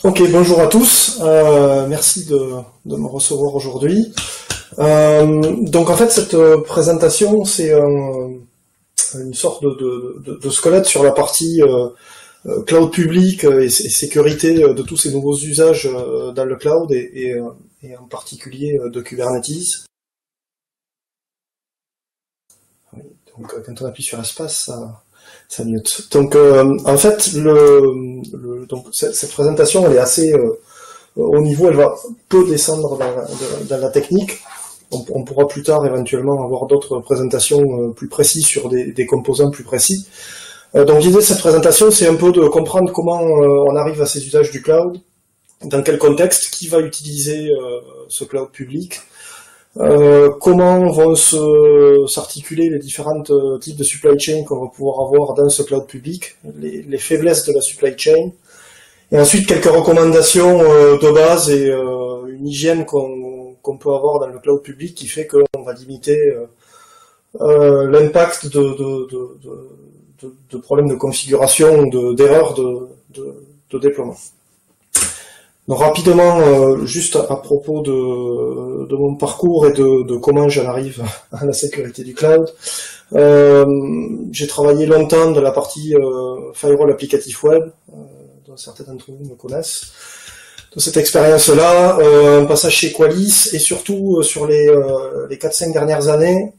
Ok, bonjour à tous. Merci de me recevoir aujourd'hui. Donc en fait, cette présentation, c'est une sorte de squelette sur la partie cloud public et sécurité de tous ces nouveaux usages dans le cloud et en particulier de Kubernetes. Oui, donc quand on appuie sur espace, ça mute. Donc en fait, donc cette présentation, elle est assez au niveau, elle va peu descendre dans la technique. On pourra plus tard éventuellement avoir d'autres présentations plus précises sur des composants plus précis. Donc l'idée de cette présentation, c'est un peu de comprendre comment on arrive à ces usages du cloud, dans quel contexte, qui va utiliser ce cloud public, comment vont s'articuler les différents types de supply chain qu'on va pouvoir avoir dans ce cloud public, les faiblesses de la supply chain, et ensuite quelques recommandations de base et une hygiène qu'on peut avoir dans le cloud public qui fait qu'on va limiter l'impact de problèmes de configuration, d'erreurs de déploiement. Donc rapidement, juste à propos de mon parcours et de comment j'en arrive à la sécurité du cloud, j'ai travaillé longtemps dans la partie firewall applicatif web, dont certains d'entre vous me connaissent. De cette expérience-là, un passage chez Qualys et surtout sur les 4-5 dernières années,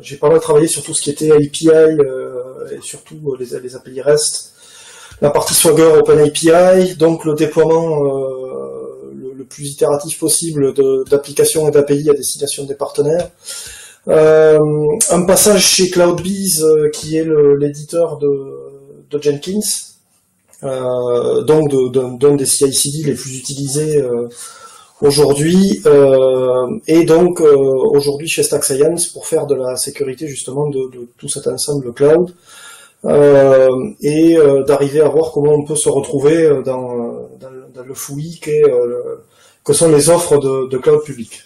j'ai pas mal travaillé sur tout ce qui était API et surtout les API REST. La partie Swagger Open API, donc le déploiement le plus itératif possible d'applications et d'API à destination des partenaires. Un passage chez CloudBees, qui est l'éditeur de Jenkins, donc d'un des CI/CD les plus utilisés aujourd'hui, et donc aujourd'hui chez Stack Science pour faire de la sécurité justement de tout cet ensemble cloud. Et d'arriver à voir comment on peut se retrouver dans le fouillis que sont les offres de cloud public.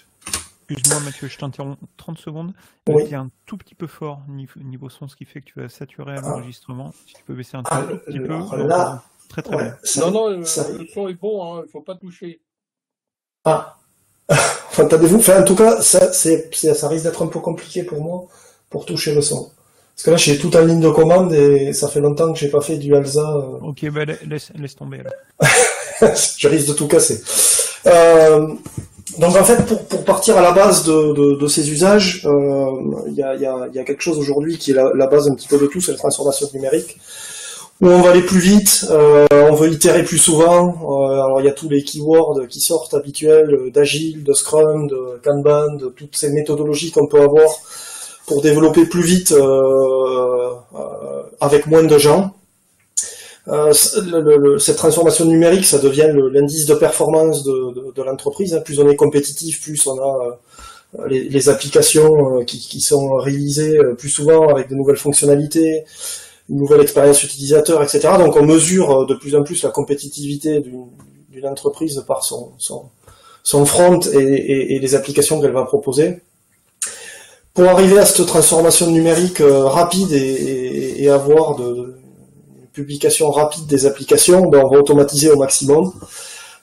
Excuse-moi Mathieu, je t'interromps 30 secondes. Oui. Tu es un tout petit peu fort niveau son, ce qui fait que tu vas saturer à l'enregistrement. Si tu peux baisser un tout petit peu. Là, très ouais, bien. Non, le son est bon, hein, il ne faut pas toucher. Ah, entendez-vous, en tout cas, ça risque d'être un peu compliqué pour moi pour toucher le son. Parce que là, j'ai tout en ligne de commande et ça fait longtemps que j'ai pas fait du Alza. Ok, bah laisse tomber alors. Je risque de tout casser. Donc en fait, pour partir à la base de ces usages, il y a quelque chose aujourd'hui qui est la base un petit peu de tout, c'est la transformation numérique, où on va aller plus vite, on veut itérer plus souvent. Alors il y a tous les keywords qui sortent habituels d'Agile, de Scrum, de Kanban, de toutes ces méthodologies qu'on peut avoir pour développer plus vite avec moins de gens. Cette transformation numérique, ça devient l'indice de performance de l'entreprise. Plus on est compétitif, plus on a les applications qui sont réalisées plus souvent avec de nouvelles fonctionnalités, une nouvelle expérience utilisateur, etc. Donc on mesure de plus en plus la compétitivité d'une entreprise par son front et les applications qu'elle va proposer. Pour arriver à cette transformation numérique rapide et avoir une publication rapide des applications, on va automatiser au maximum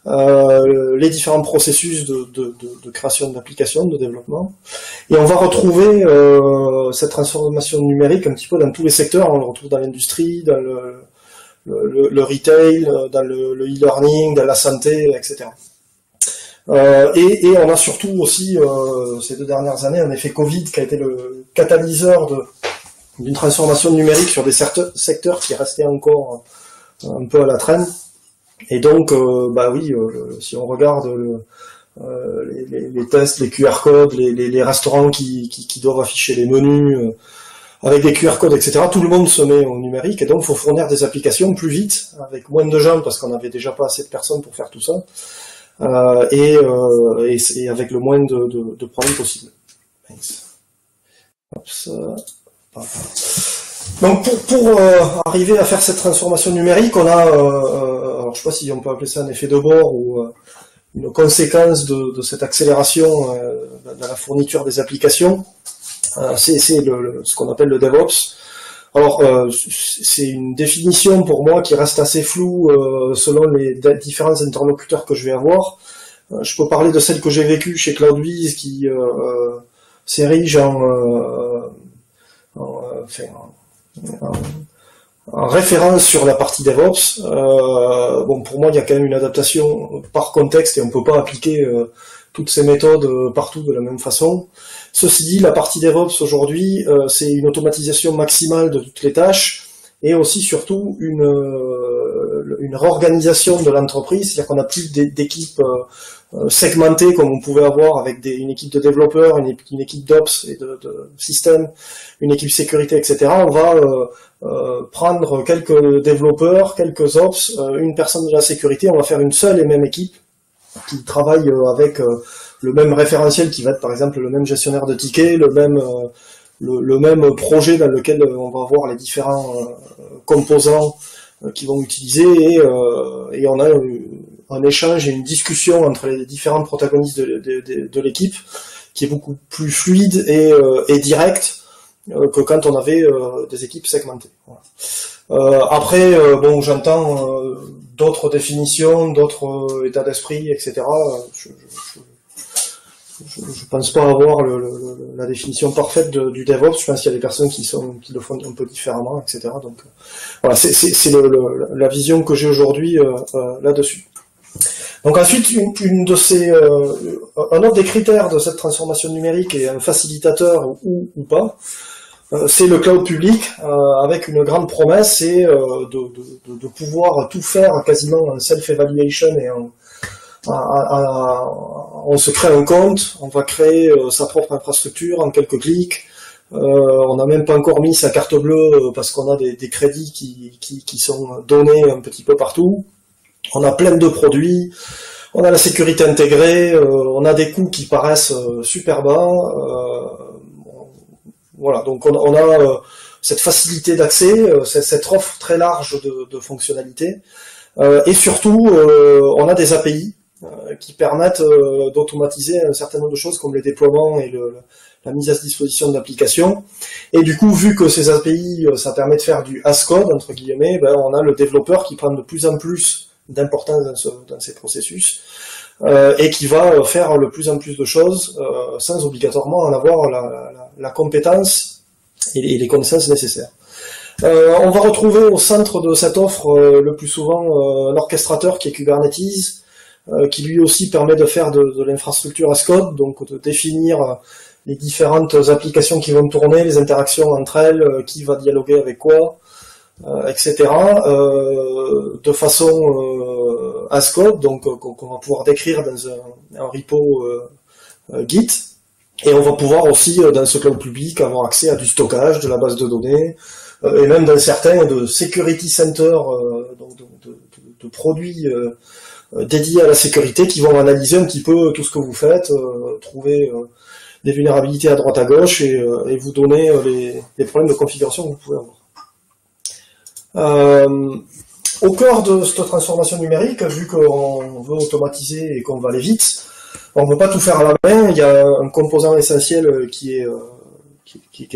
les différents processus de création d'applications, de développement. Et on va retrouver cette transformation numérique un petit peu dans tous les secteurs. On le retrouve dans l'industrie, dans le retail, dans le e-learning, dans la santé, etc. Et on a surtout aussi, ces 2 dernières années, un effet Covid qui a été le catalyseur d'une transformation numérique sur des secteurs qui restaient encore un peu à la traîne. Et donc, si on regarde les tests, les QR codes, les restaurants qui doivent afficher les menus avec des QR codes, etc., tout le monde se met au numérique, et donc il faut fournir des applications plus vite, avec moins de gens, parce qu'on n'avait déjà pas assez de personnes pour faire tout ça. Et avec le moins de problèmes possible. Donc pour arriver à faire cette transformation numérique, on a, alors je sais pas si on peut appeler ça un effet de bord ou une conséquence de cette accélération dans la fourniture des applications, c'est ce qu'on appelle le DevOps. Alors, c'est une définition pour moi qui reste assez floue selon les différents interlocuteurs que je vais avoir. Je peux parler de celle que j'ai vécue chez CloudWiz qui s'érige en référence sur la partie DevOps. Bon, pour moi, il y a quand même une adaptation par contexte et on ne peut pas appliquer toutes ces méthodes partout de la même façon. Ceci dit, la partie DevOps aujourd'hui, c'est une automatisation maximale de toutes les tâches et aussi surtout une réorganisation de l'entreprise, c'est-à-dire qu'on n'a plus d'équipes segmentées comme on pouvait avoir avec une équipe de développeurs, une équipe d'ops et de système, une équipe sécurité, etc. On va prendre quelques développeurs, quelques ops, une personne de la sécurité, on va faire une seule et même équipe qui travaille avec le même référentiel qui va être par exemple le même gestionnaire de tickets, le même projet dans lequel on va avoir les différents composants qui vont utiliser et on a un échange et une discussion entre les différents protagonistes de l'équipe qui est beaucoup plus fluide et direct que quand on avait des équipes segmentées. Voilà. Après, bon, j'entends d'autres définitions, d'autres états d'esprit, etc. Je pense pas avoir la définition parfaite du DevOps. Je pense qu'il y a des personnes qui le font un peu différemment, etc. Donc voilà, c'est la vision que j'ai aujourd'hui là-dessus. Donc ensuite, un autre des critères de cette transformation numérique et un facilitateur ou pas, c'est le cloud public avec une grande promesse, c'est de pouvoir tout faire quasiment en self-evaluation et on se crée un compte, on va créer sa propre infrastructure en quelques clics. On n'a même pas encore mis sa carte bleue parce qu'on a des crédits qui sont donnés un petit peu partout. On a plein de produits, on a la sécurité intégrée, on a des coûts qui paraissent super bas. Voilà, donc on a cette facilité d'accès, cette offre très large de fonctionnalités. Et surtout, on a des API qui permettent d'automatiser un certain nombre de choses comme les déploiements et la mise à disposition d'applications. Et du coup, vu que ces API, ça permet de faire du as-code, entre guillemets, ben, on a le développeur qui prend de plus en plus d'importance dans ces processus et qui va faire le plus en plus de choses sans obligatoirement en avoir la compétence et les connaissances nécessaires. On va retrouver au centre de cette offre le plus souvent l'orchestrateur qui est Kubernetes, qui lui aussi permet de faire de l'infrastructure as code, donc de définir les différentes applications qui vont tourner, les interactions entre elles, qui va dialoguer avec quoi, etc. De façon as code, donc qu'on va pouvoir décrire dans un repo Git, et on va pouvoir aussi dans ce cloud public avoir accès à du stockage, de la base de données, et même dans certains de security center, donc de produits dédiés à la sécurité qui vont analyser un petit peu tout ce que vous faites, trouver des vulnérabilités à droite à gauche et vous donner les problèmes de configuration que vous pouvez avoir. Au cœur de cette transformation numérique, vu qu'on veut automatiser et qu'on va aller vite, on ne peut pas tout faire à la main. Il y a un composant essentiel qui est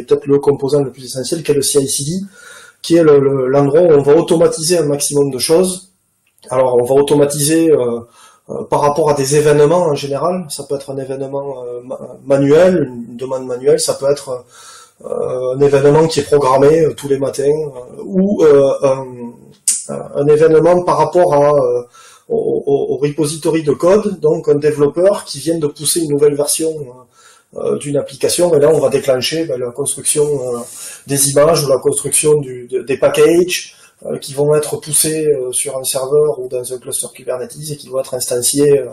peut-être le composant le plus essentiel, qui est le CI/CD, qui est l'endroit où on va automatiser un maximum de choses. Alors on va automatiser par rapport à des événements en général. Ça peut être un événement manuel, une demande manuelle, ça peut être un événement qui est programmé tous les matins, ou un événement par rapport au repository de code, donc un développeur qui vient de pousser une nouvelle version d'une application, et là on va déclencher la construction des images ou la construction des packages qui vont être poussés sur un serveur ou dans un cluster Kubernetes et qui vont être instanciés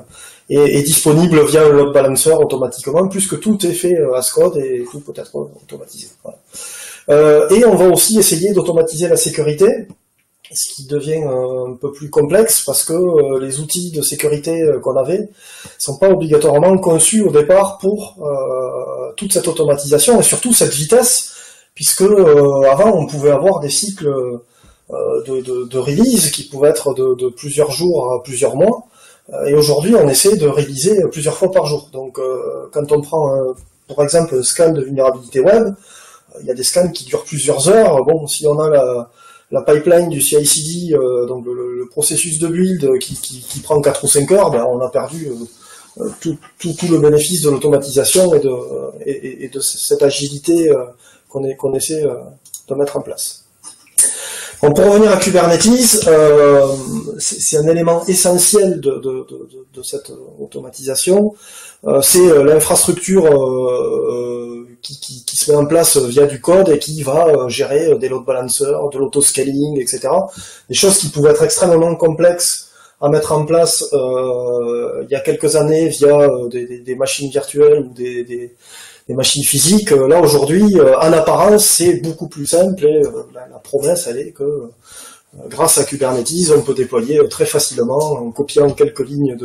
et disponibles via un load balancer automatiquement, puisque tout est fait as code et tout peut être automatisé. Voilà. Et on va aussi essayer d'automatiser la sécurité, ce qui devient un peu plus complexe parce que les outils de sécurité qu'on avait sont pas obligatoirement conçus au départ pour toute cette automatisation et surtout cette vitesse, puisque avant on pouvait avoir des cycles de release qui pouvaient être de plusieurs jours à plusieurs mois, et aujourd'hui on essaie de réaliser plusieurs fois par jour. Donc quand on prend par exemple un scan de vulnérabilité web, il y a des scans qui durent plusieurs heures. Bon, si on a la pipeline du CI/CD, donc le processus de build qui prend 4 ou 5 heures, ben on a perdu tout le bénéfice de l'automatisation et de cette agilité qu'on essaie de mettre en place. Bon, pour revenir à Kubernetes, c'est un élément essentiel de cette automatisation. C'est l'infrastructure qui se met en place via du code et qui va gérer des load balancers, de l'autoscaling, etc. Des choses qui pouvaient être extrêmement complexes à mettre en place il y a quelques années via des machines virtuelles ou des machines physiques. Là aujourd'hui, en apparence, c'est beaucoup plus simple et la promesse, elle est que grâce à Kubernetes, on peut déployer très facilement en copiant quelques lignes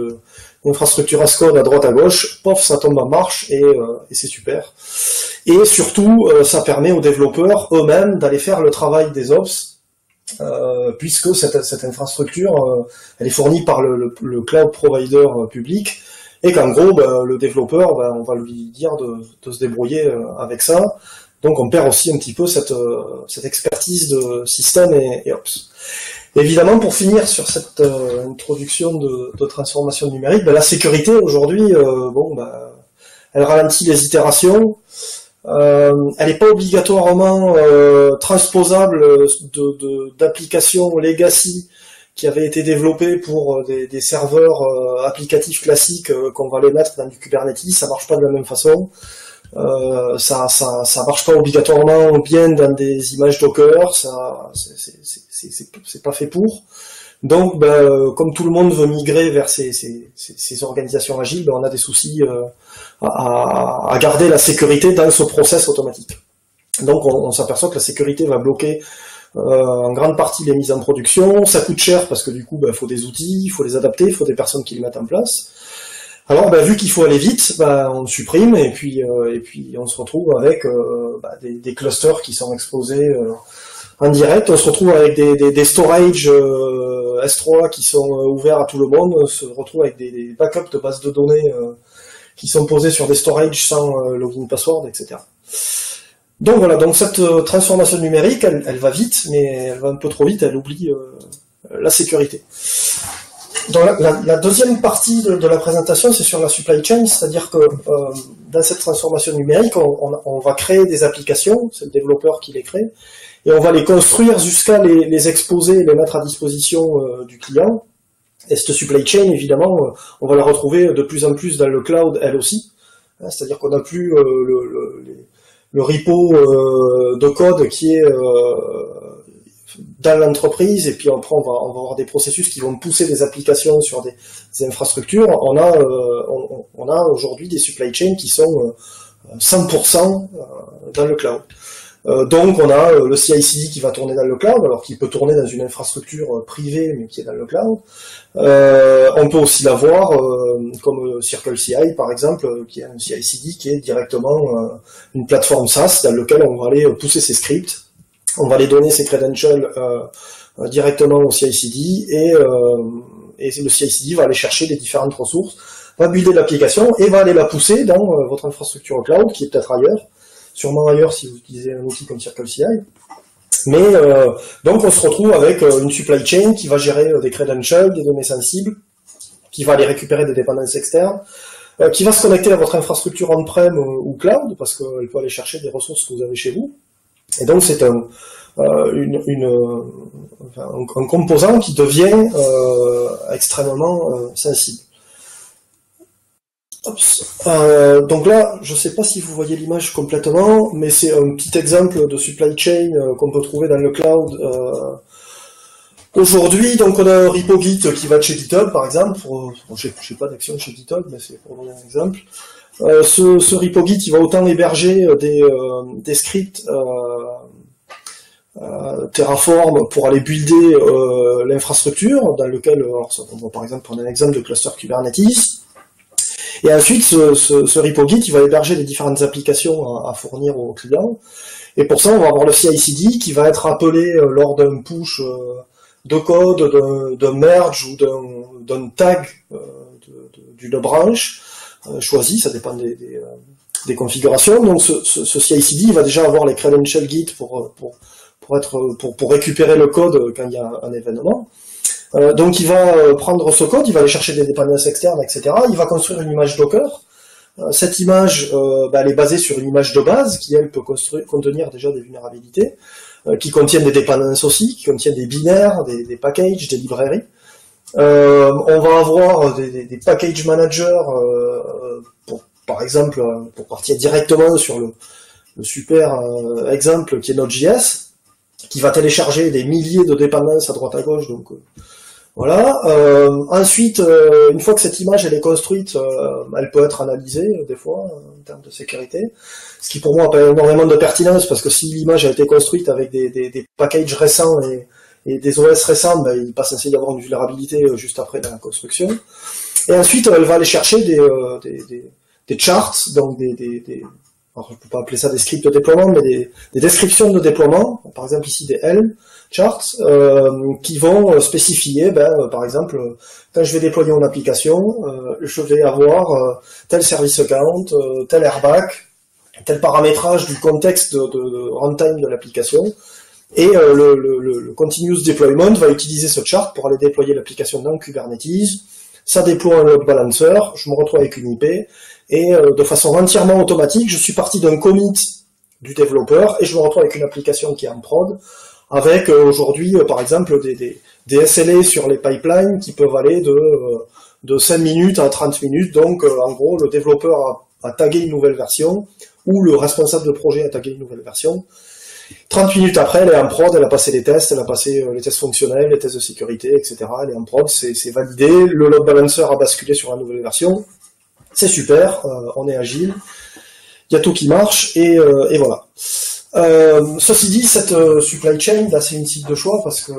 d'infrastructure as code à droite à gauche, pof, ça tombe en marche et c'est super. Et surtout, ça permet aux développeurs eux-mêmes d'aller faire le travail des ops, puisque cette infrastructure, elle est fournie par le cloud provider public, et qu'en gros, le développeur, on va lui dire de se débrouiller avec ça. Donc on perd aussi un petit peu cette expertise de système et ops. Évidemment, pour finir sur cette introduction de transformation numérique, la sécurité aujourd'hui, elle ralentit les itérations. Elle n'est pas obligatoirement transposable d'applications legacy qui avaient été développées pour des serveurs applicatifs classiques qu'on va les mettre dans du Kubernetes. Ça marche pas de la même façon. Ça marche pas obligatoirement bien dans des images Docker. C'est pas fait pour. Donc, comme tout le monde veut migrer vers ces organisations agiles, on a des soucis à garder la sécurité dans ce process automatique. Donc, on s'aperçoit que la sécurité va bloquer en grande partie les mises en production. Ça coûte cher parce que du coup, il faut des outils, il faut les adapter, il faut des personnes qui les mettent en place. Alors, vu qu'il faut aller vite, on supprime et puis on se retrouve avec des clusters qui sont exposés en direct. On se retrouve avec des storage S3 qui sont ouverts à tout le monde. On se retrouve avec des backups de bases de données qui sont posés sur des storage sans login password, etc. Donc voilà, donc cette transformation numérique, elle va vite, mais elle va un peu trop vite, elle oublie la sécurité. Dans la deuxième partie de la présentation, c'est sur la supply chain, c'est-à-dire que dans cette transformation numérique, on va créer des applications, c'est le développeur qui les crée, et on va les construire jusqu'à les exposer et les mettre à disposition du client. Et cette supply chain, évidemment, on va la retrouver de plus en plus dans le cloud, elle aussi. C'est-à-dire qu'on n'a plus le repo de code qui est dans l'entreprise, et puis après on va avoir des processus qui vont pousser des applications sur des infrastructures. On a aujourd'hui des supply chains qui sont 100% dans le cloud. Donc on a le CI/CD qui va tourner dans le cloud, alors qu'il peut tourner dans une infrastructure privée mais qui est dans le cloud. On peut aussi l'avoir comme CircleCI par exemple, qui est un CI/CD qui est directement une plateforme SaaS dans laquelle on va aller pousser ses scripts, on va les donner ses credentials directement au CI/CD et le CI/CD va aller chercher les différentes ressources, va builder l'application et va aller la pousser dans votre infrastructure cloud qui est peut-être ailleurs. Sûrement ailleurs si vous utilisez un outil comme CircleCI. Mais donc on se retrouve avec une supply chain qui va gérer des credentials, des données sensibles, qui va aller récupérer des dépendances externes, qui va se connecter à votre infrastructure on-prem ou cloud, parce qu'elle peut aller chercher des ressources que vous avez chez vous. Et donc c'est un composant qui devient extrêmement sensible. Donc là, je ne sais pas si vous voyez l'image complètement, mais c'est un petit exemple de supply chain qu'on peut trouver dans le cloud. Aujourd'hui, donc on a un repo Git qui va de chez GitHub, par exemple. Je n'ai pas d'action chez GitHub, mais c'est pour donner un exemple. Ce repo Git, il va autant héberger des scripts Terraform pour aller builder l'infrastructure, dans lequel, on va par exemple prendre un exemple de cluster Kubernetes. Et ensuite, ce repo Git, il va héberger les différentes applications à fournir aux clients. Et pour ça, on va avoir le CI/CD qui va être appelé lors d'un push de code, d'un merge ou d'un tag d'une branche choisie, ça dépend des configurations. Donc ce CI/CD, il va déjà avoir les credentials Git pour récupérer le code quand il y a un événement. Donc il va prendre ce code, il va aller chercher des dépendances externes, etc. Il va construire une image Docker. Cette image, elle est basée sur une image de base qui, elle, peut contenir déjà des vulnérabilités, qui contiennent des dépendances aussi, qui contiennent des binaires, des packages, des librairies. On va avoir des package managers, par exemple, pour partir directement sur le super exemple qui est Node.js, qui va télécharger des milliers de dépendances à droite à gauche, donc voilà. Ensuite, une fois que cette image elle est construite, elle peut être analysée des fois en termes de sécurité, ce qui pour moi n'a pas énormément de pertinence parce que si l'image a été construite avec des packages récents et des OS récents, ben, il n'est pas censé y avoir une vulnérabilité juste après dans la construction. Et ensuite, elle va aller chercher des charts, donc alors je ne peux pas appeler ça des scripts de déploiement, mais des descriptions de déploiement, par exemple ici des Helm charts, qui vont spécifier, par exemple, quand je vais déployer une application, je vais avoir tel service account, tel airbag, tel paramétrage du contexte de runtime de l'application, et le continuous deployment va utiliser ce chart pour aller déployer l'application dans Kubernetes. Ça déploie un load balancer, je me retrouve avec une IP, et de façon entièrement automatique, je suis parti d'un commit du développeur, et je me retrouve avec une application qui est en prod, avec aujourd'hui, par exemple, des SLA sur les pipelines qui peuvent aller de 5 minutes à 30 minutes, donc en gros, le développeur a tagué une nouvelle version, ou le responsable de projet a tagué une nouvelle version. 30 minutes après, elle est en prod, elle a passé les tests, elle a passé les tests fonctionnels, les tests de sécurité, etc. Elle est en prod, c'est validé, le load balancer a basculé sur la nouvelle version, c'est super, on est agile, il y a tout qui marche, et voilà. Ceci dit, cette supply chain, c'est une cible de choix, parce que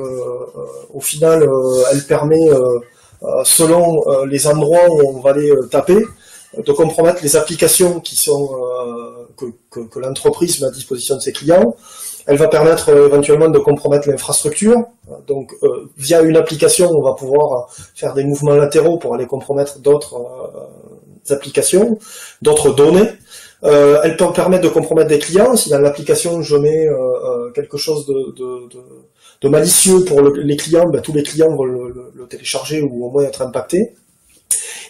au final, elle permet, selon les endroits où on va aller taper, de compromettre les applications qui sont que l'entreprise met à disposition de ses clients. Elle va permettre éventuellement de compromettre l'infrastructure. Donc, via une application, on va pouvoir faire des mouvements latéraux pour aller compromettre d'autres applications, d'autres données. Elle peut permettre de compromettre des clients. Si dans l'application, je mets quelque chose de malicieux pour les clients, tous les clients vont le télécharger ou au moins être impactés.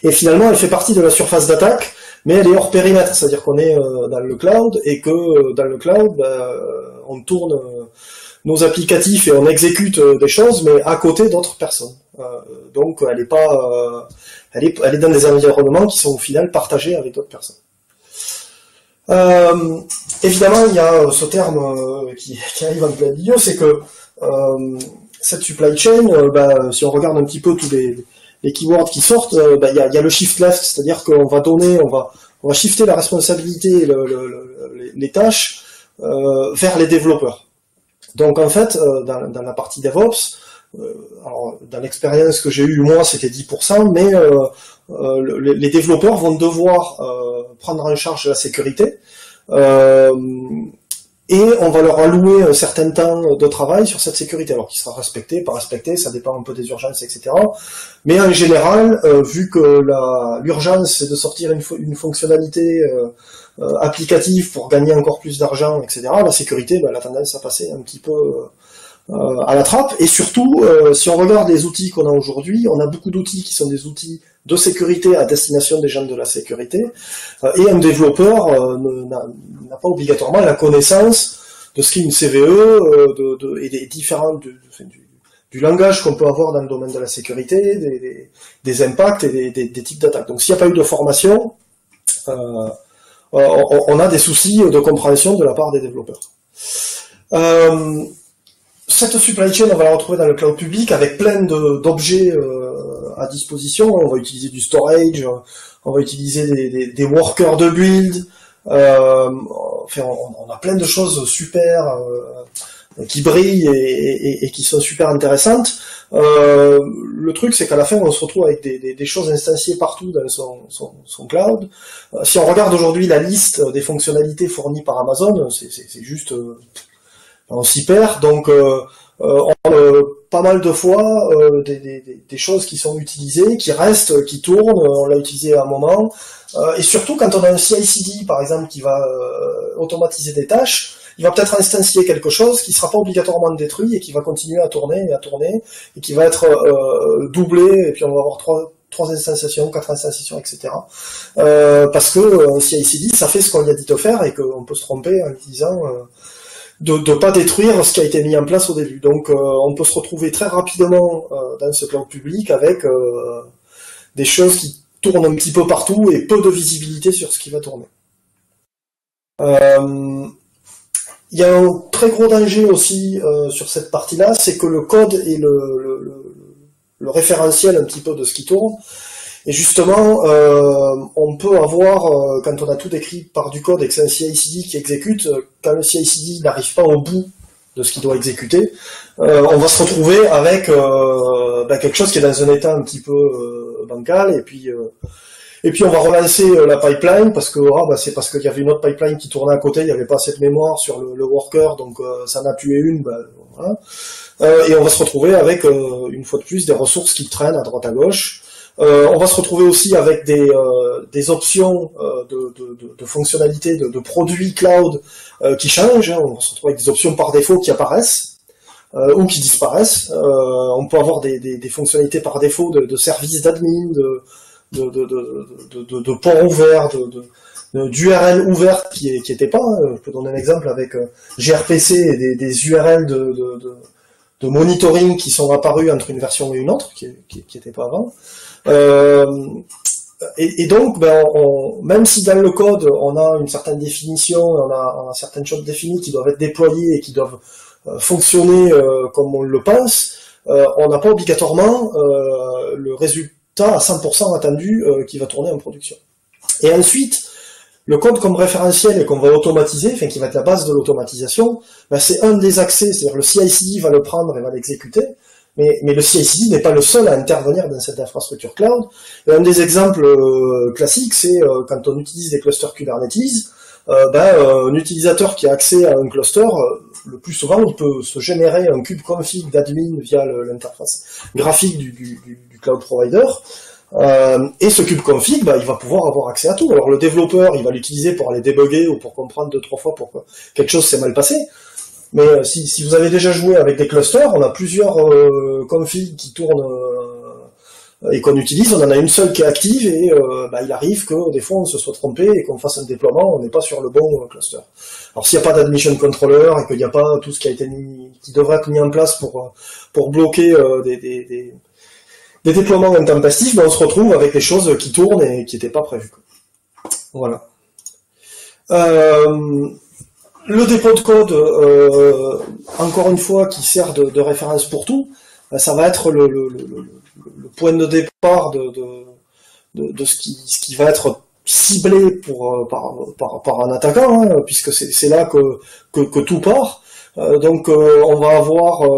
Et finalement, elle fait partie de la surface d'attaque, mais elle est hors périmètre, c'est-à-dire qu'on est dans le cloud, et que dans le cloud, on tourne nos applicatifs et on exécute des choses, mais à côté d'autres personnes. Donc elle est pas, elle est dans des environnements qui sont au final partagés avec d'autres personnes. Évidemment, il y a ce terme qui arrive en plein milieu, c'est que cette supply chain, si on regarde un petit peu tous les keywords qui sortent, il y a le shift left, c'est-à-dire qu'on va donner, on va shifter la responsabilité, les tâches vers les développeurs. Donc en fait, dans la partie DevOps, alors dans l'expérience que j'ai eue moi, c'était 10%, mais les développeurs vont devoir prendre en charge la sécurité. Et on va leur allouer un certain temps de travail sur cette sécurité, alors qu'il sera respecté, pas respecté, ça dépend un peu des urgences, etc. Mais en général, vu que l'urgence c'est de sortir une fonctionnalité applicative pour gagner encore plus d'argent, etc., la sécurité, elle a tendance à passer un petit peu à la trappe. Et surtout, si on regarde les outils qu'on a aujourd'hui, on a beaucoup d'outils qui sont des outils de sécurité à destination des gens de la sécurité, et un développeur n'a pas obligatoirement la connaissance de ce qu'est une CVE et des différents du langage qu'on peut avoir dans le domaine de la sécurité, des impacts et des types d'attaques. Donc s'il n'y a pas eu de formation, on a des soucis de compréhension de la part des développeurs. Cette supply chain, on va la retrouver dans le cloud public avec plein d'objets à disposition. On va utiliser du storage, on va utiliser des workers de build. Enfin, on a plein de choses super qui brillent et qui sont super intéressantes. Le truc, c'est qu'à la fin, on se retrouve avec des choses instanciées partout dans son cloud. Si on regarde aujourd'hui la liste des fonctionnalités fournies par Amazon, c'est juste... on s'y perd, donc pas mal de fois des choses qui sont utilisées, qui restent, qui tournent, on l'a utilisé à un moment, et surtout quand on a un CI/CD par exemple qui va automatiser des tâches, il va peut-être instancier quelque chose qui sera pas obligatoirement détruit et qui va continuer à tourner et qui va être doublé, et puis on va avoir trois instanciations, 4 instanciations, etc. Parce que un CI/CD, ça fait ce qu'on lui a dit de faire et qu'on peut se tromper en lui disant de pas détruire ce qui a été mis en place au début. Donc on peut se retrouver très rapidement dans ce cloud public avec des choses qui tournent un petit peu partout et peu de visibilité sur ce qui va tourner. Il y a un très gros danger aussi sur cette partie-là, c'est que le code est le référentiel un petit peu de ce qui tourne. Et justement, on peut avoir, quand on a tout décrit par du code et que c'est un CI/CD qui exécute, quand le CI/CD n'arrive pas au bout de ce qu'il doit exécuter, on va se retrouver avec quelque chose qui est dans un état un petit peu bancal, et puis on va relancer la pipeline parce que c'est parce qu'il y avait une autre pipeline qui tournait à côté, il n'y avait pas assez de mémoire sur le worker, donc ça en a tué une, voilà. Et on va se retrouver avec une fois de plus des ressources qui traînent à droite à gauche. On va se retrouver aussi avec des options de fonctionnalités, de produits cloud qui changent. On va se retrouver avec des options par défaut qui apparaissent ou qui disparaissent. On peut avoir des fonctionnalités par défaut de services d'admin, de ports ouverts, d'URL ouvertes qui n'étaient pas. Je peux donner un exemple avec gRPC et des URL de monitoring qui sont apparus entre une version et une autre, qui n'étaient pas avant. Et donc, même si dans le code on a une certaine définition, on a certaines choses définies qui doivent être déployées et qui doivent fonctionner comme on le pense, on n'a pas obligatoirement le résultat à 100% attendu qui va tourner en production. Et ensuite, le code comme référentiel et qu'on va automatiser, enfin qui va être la base de l'automatisation, c'est un des accès, c'est-à-dire le CI/CD va le prendre et va l'exécuter, mais le CI/CD n'est pas le seul à intervenir dans cette infrastructure cloud. Et un des exemples classiques, c'est quand on utilise des clusters Kubernetes, un utilisateur qui a accès à un cluster, le plus souvent, il peut se générer un kubectl d'admin via l'interface graphique du cloud provider. Et ce kubectl, il va pouvoir avoir accès à tout. Alors le développeur, il va l'utiliser pour aller débugger ou pour comprendre 2-3 fois pourquoi quelque chose s'est mal passé. Mais si vous avez déjà joué avec des clusters, on a plusieurs configs qui tournent et qu'on utilise, on en a une seule qui est active et il arrive que des fois on se soit trompé et qu'on fasse un déploiement, on n'est pas sur le bon cluster. Alors s'il n'y a pas d'admission controller et qu'il n'y a pas tout ce qui a été qui devrait être mis en place pour bloquer des déploiements intempestifs, on se retrouve avec des choses qui tournent et qui n'étaient pas prévues. Voilà. Le dépôt de code, encore une fois, qui sert de référence pour tout, ça va être le point de départ de ce qui va être ciblé par un attaquant, hein, puisque c'est là que tout part. Donc on va avoir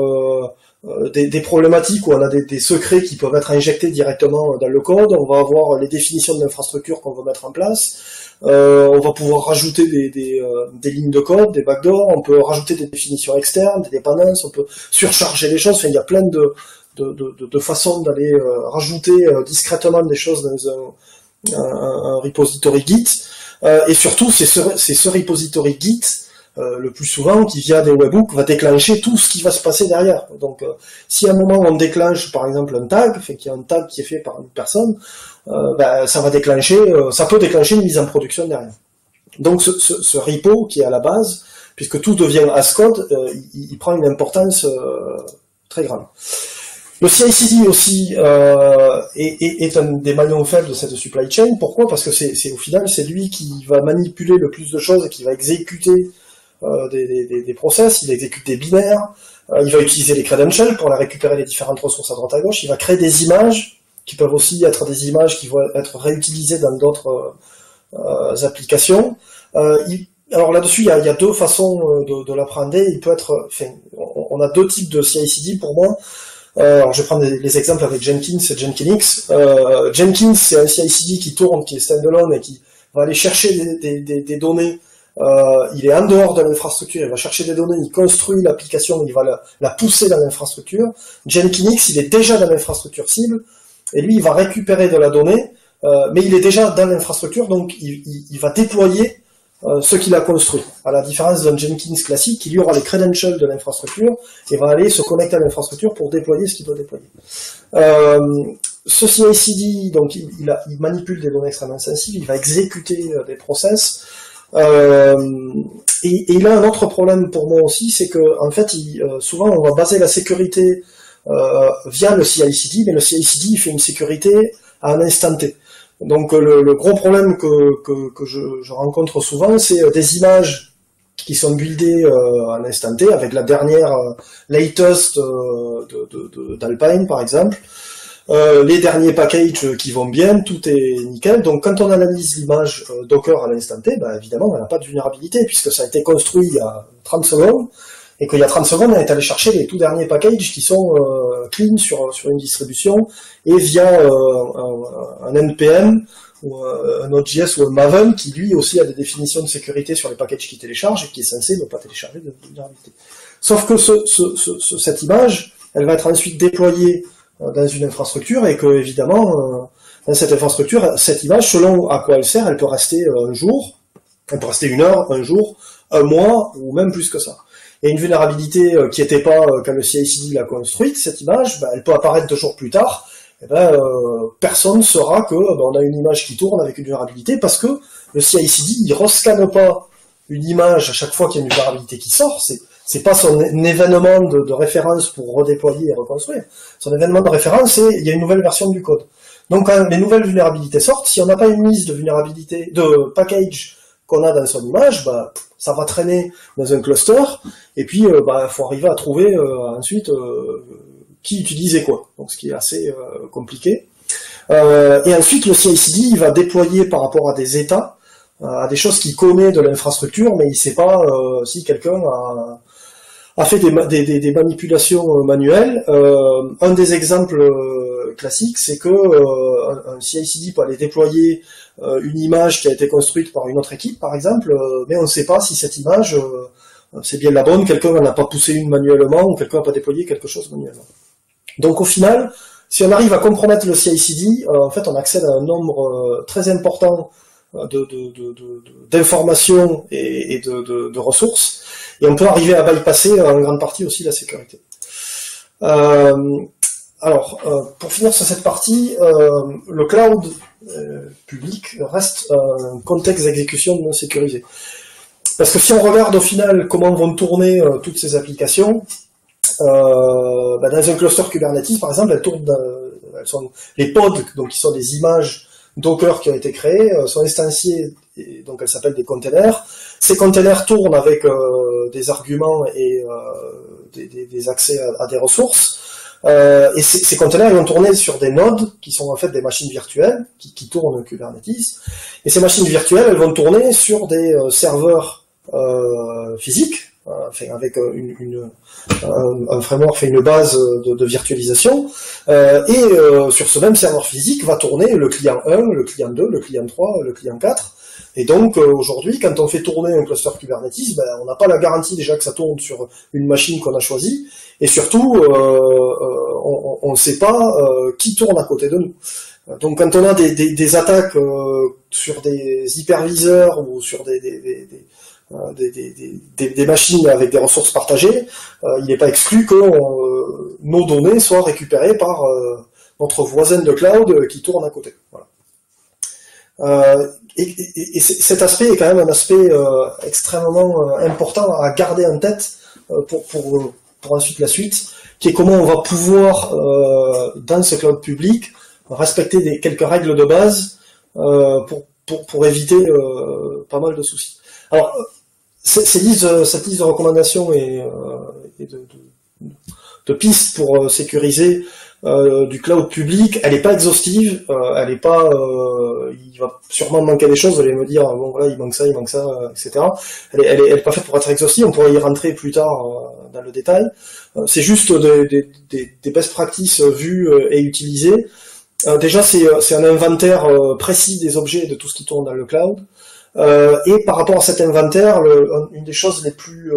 des problématiques où on a des secrets qui peuvent être injectés directement dans le code, on va avoir les définitions de l'infrastructure qu'on va mettre en place, on va pouvoir rajouter des lignes de code, des backdoors, on peut rajouter des définitions externes, des dépendances, on peut surcharger les choses, enfin, il y a plein de façons d'aller rajouter discrètement des choses dans un repository Git, et surtout c'est ce repository Git le plus souvent qui via des webhooks va déclencher tout ce qui va se passer derrière. Donc si à un moment on déclenche par exemple un tag, fait qu'il y a un tag qui est fait par une personne, ça va déclencher, ça peut déclencher une mise en production derrière. Donc ce repo qui est à la base, puisque tout devient as code, il prend une importance très grande. Le CI/CD aussi est un des maillons faibles de cette supply chain. Pourquoi? Parce que au final c'est lui qui va manipuler le plus de choses et qui va exécuter des process, il exécute des binaires, il va utiliser les credentials pour récupérer les différentes ressources à droite à gauche, il va créer des images qui peuvent aussi être des images qui vont être réutilisées dans d'autres applications. Alors là-dessus, il y a deux façons de l'apprendre. Il peut être, on a deux types de CI/CD pour moi. Alors je vais prendre les exemples avec Jenkins et Nginx. Jenkins, c'est un CI/CD qui tourne, qui est standalone et qui va aller chercher des données il est en dehors de l'infrastructure, il va chercher des données, il construit l'application, il va la pousser dans l'infrastructure. Nginx, il est déjà dans l'infrastructure cible, et lui, il va récupérer de la donnée, mais il est déjà dans l'infrastructure, donc il va déployer ce qu'il a construit. À la différence d'un Jenkins classique, il y aura les credentials de l'infrastructure, et va aller se connecter à l'infrastructure pour déployer ce qu'il doit déployer. Ce CI/CD, donc il manipule des données extrêmement sensibles, il va exécuter des process, et il a un autre problème pour moi aussi, c'est que en fait, souvent on va baser la sécurité via le CI/CD, mais le CI/CD il fait une sécurité à un instant T. Donc le gros problème que je rencontre souvent, c'est des images qui sont buildées à un instant T avec la dernière latest d'Alpine par exemple. Les derniers packages qui vont bien, tout est nickel. Donc quand on analyse l'image Docker à l'instant T, bah, évidemment on n'a pas de vulnérabilité puisque ça a été construit il y a 30 secondes et qu'il y a 30 secondes on est allé chercher les tout derniers packages qui sont clean sur une distribution et via un NPM ou un Node.js ou un Maven qui lui aussi a des définitions de sécurité sur les packages qu'il télécharge et qui est censé ne pas télécharger de vulnérabilité. Sauf que cette image, elle va être ensuite déployée dans une infrastructure et que évidemment dans cette infrastructure, cette image, selon à quoi elle sert, elle peut rester un jour, elle peut rester une heure, un jour, un mois ou même plus que ça. Et une vulnérabilité qui n'était pas quand le CI/CD l'a construite, cette image, bah, elle peut apparaître 2 jours plus tard. Et ben, personne ne saura que on a une image qui tourne avec une vulnérabilité parce que le CI/CD il rescanne pas une image à chaque fois qu'il y a une vulnérabilité qui sort. C'est pas son événement de référence pour redéployer et reconstruire. Son événement de référence, c'est il y a une nouvelle version du code. Donc quand les nouvelles vulnérabilités sortent, si on n'a pas une liste de vulnérabilités, de package qu'on a dans son image, bah, ça va traîner dans un cluster, et puis bah, faut arriver à trouver ensuite qui utilisait quoi. Donc ce qui est assez compliqué. Et ensuite le CI/CD il va déployer par rapport à des états, à des choses qu'il connaît de l'infrastructure, mais il sait pas si quelqu'un a fait des manipulations manuelles. Un des exemples classiques, c'est que un CI/CD peut aller déployer une image qui a été construite par une autre équipe, par exemple, mais on ne sait pas si cette image c'est bien la bonne, quelqu'un n'en a pas poussé une manuellement, ou quelqu'un n'a pas déployé quelque chose manuellement. Donc au final, si on arrive à compromettre le CI/CD, en fait on accède à un nombre très important d'informations et de ressources, et on peut arriver à bypasser en grande partie aussi la sécurité. Alors, pour finir sur cette partie, le cloud public reste un contexte d'exécution non sécurisé. Parce que si on regarde au final comment vont tourner toutes ces applications, bah dans un cluster Kubernetes, par exemple, elles sont les pods, donc qui sont des images Docker qui ont été créées, sont instanciées, et donc elles s'appellent des containers. Ces containers tournent avec des arguments et des accès à des ressources. Et ces containers vont tourner sur des nodes qui sont en fait des machines virtuelles qui tournent Kubernetes. Et ces machines virtuelles, elles vont tourner sur des serveurs physiques, enfin, avec un framework, une base de virtualisation. Et sur ce même serveur physique va tourner le client 1, le client 2, le client 3, le client 4. Et donc aujourd'hui, quand on fait tourner un cluster Kubernetes, ben, on n'a pas la garantie déjà que ça tourne sur une machine qu'on a choisie, et surtout on ne sait pas qui tourne à côté de nous. Donc quand on a des attaques sur des hyperviseurs ou sur des machines avec des ressources partagées, il n'est pas exclu que nos données soient récupérées par notre voisin de cloud qui tourne à côté. Voilà. Et cet aspect est quand même un aspect extrêmement important à garder en tête pour ensuite la suite, qui est comment on va pouvoir, dans ce cloud public, respecter quelques règles de base pour éviter pas mal de soucis. Alors, cette liste de recommandations et de pistes pour sécuriser du cloud public, elle n'est pas exhaustive, elle est pas, il va sûrement manquer des choses, vous allez me dire, bon voilà, il manque ça, etc. Elle est pas faite pour être exhaustive, on pourrait y rentrer plus tard dans le détail. C'est juste des best practices vues et utilisées. Déjà, c'est un inventaire précis des objets et de tout ce qui tourne dans le cloud. Et par rapport à cet inventaire, une des choses les plus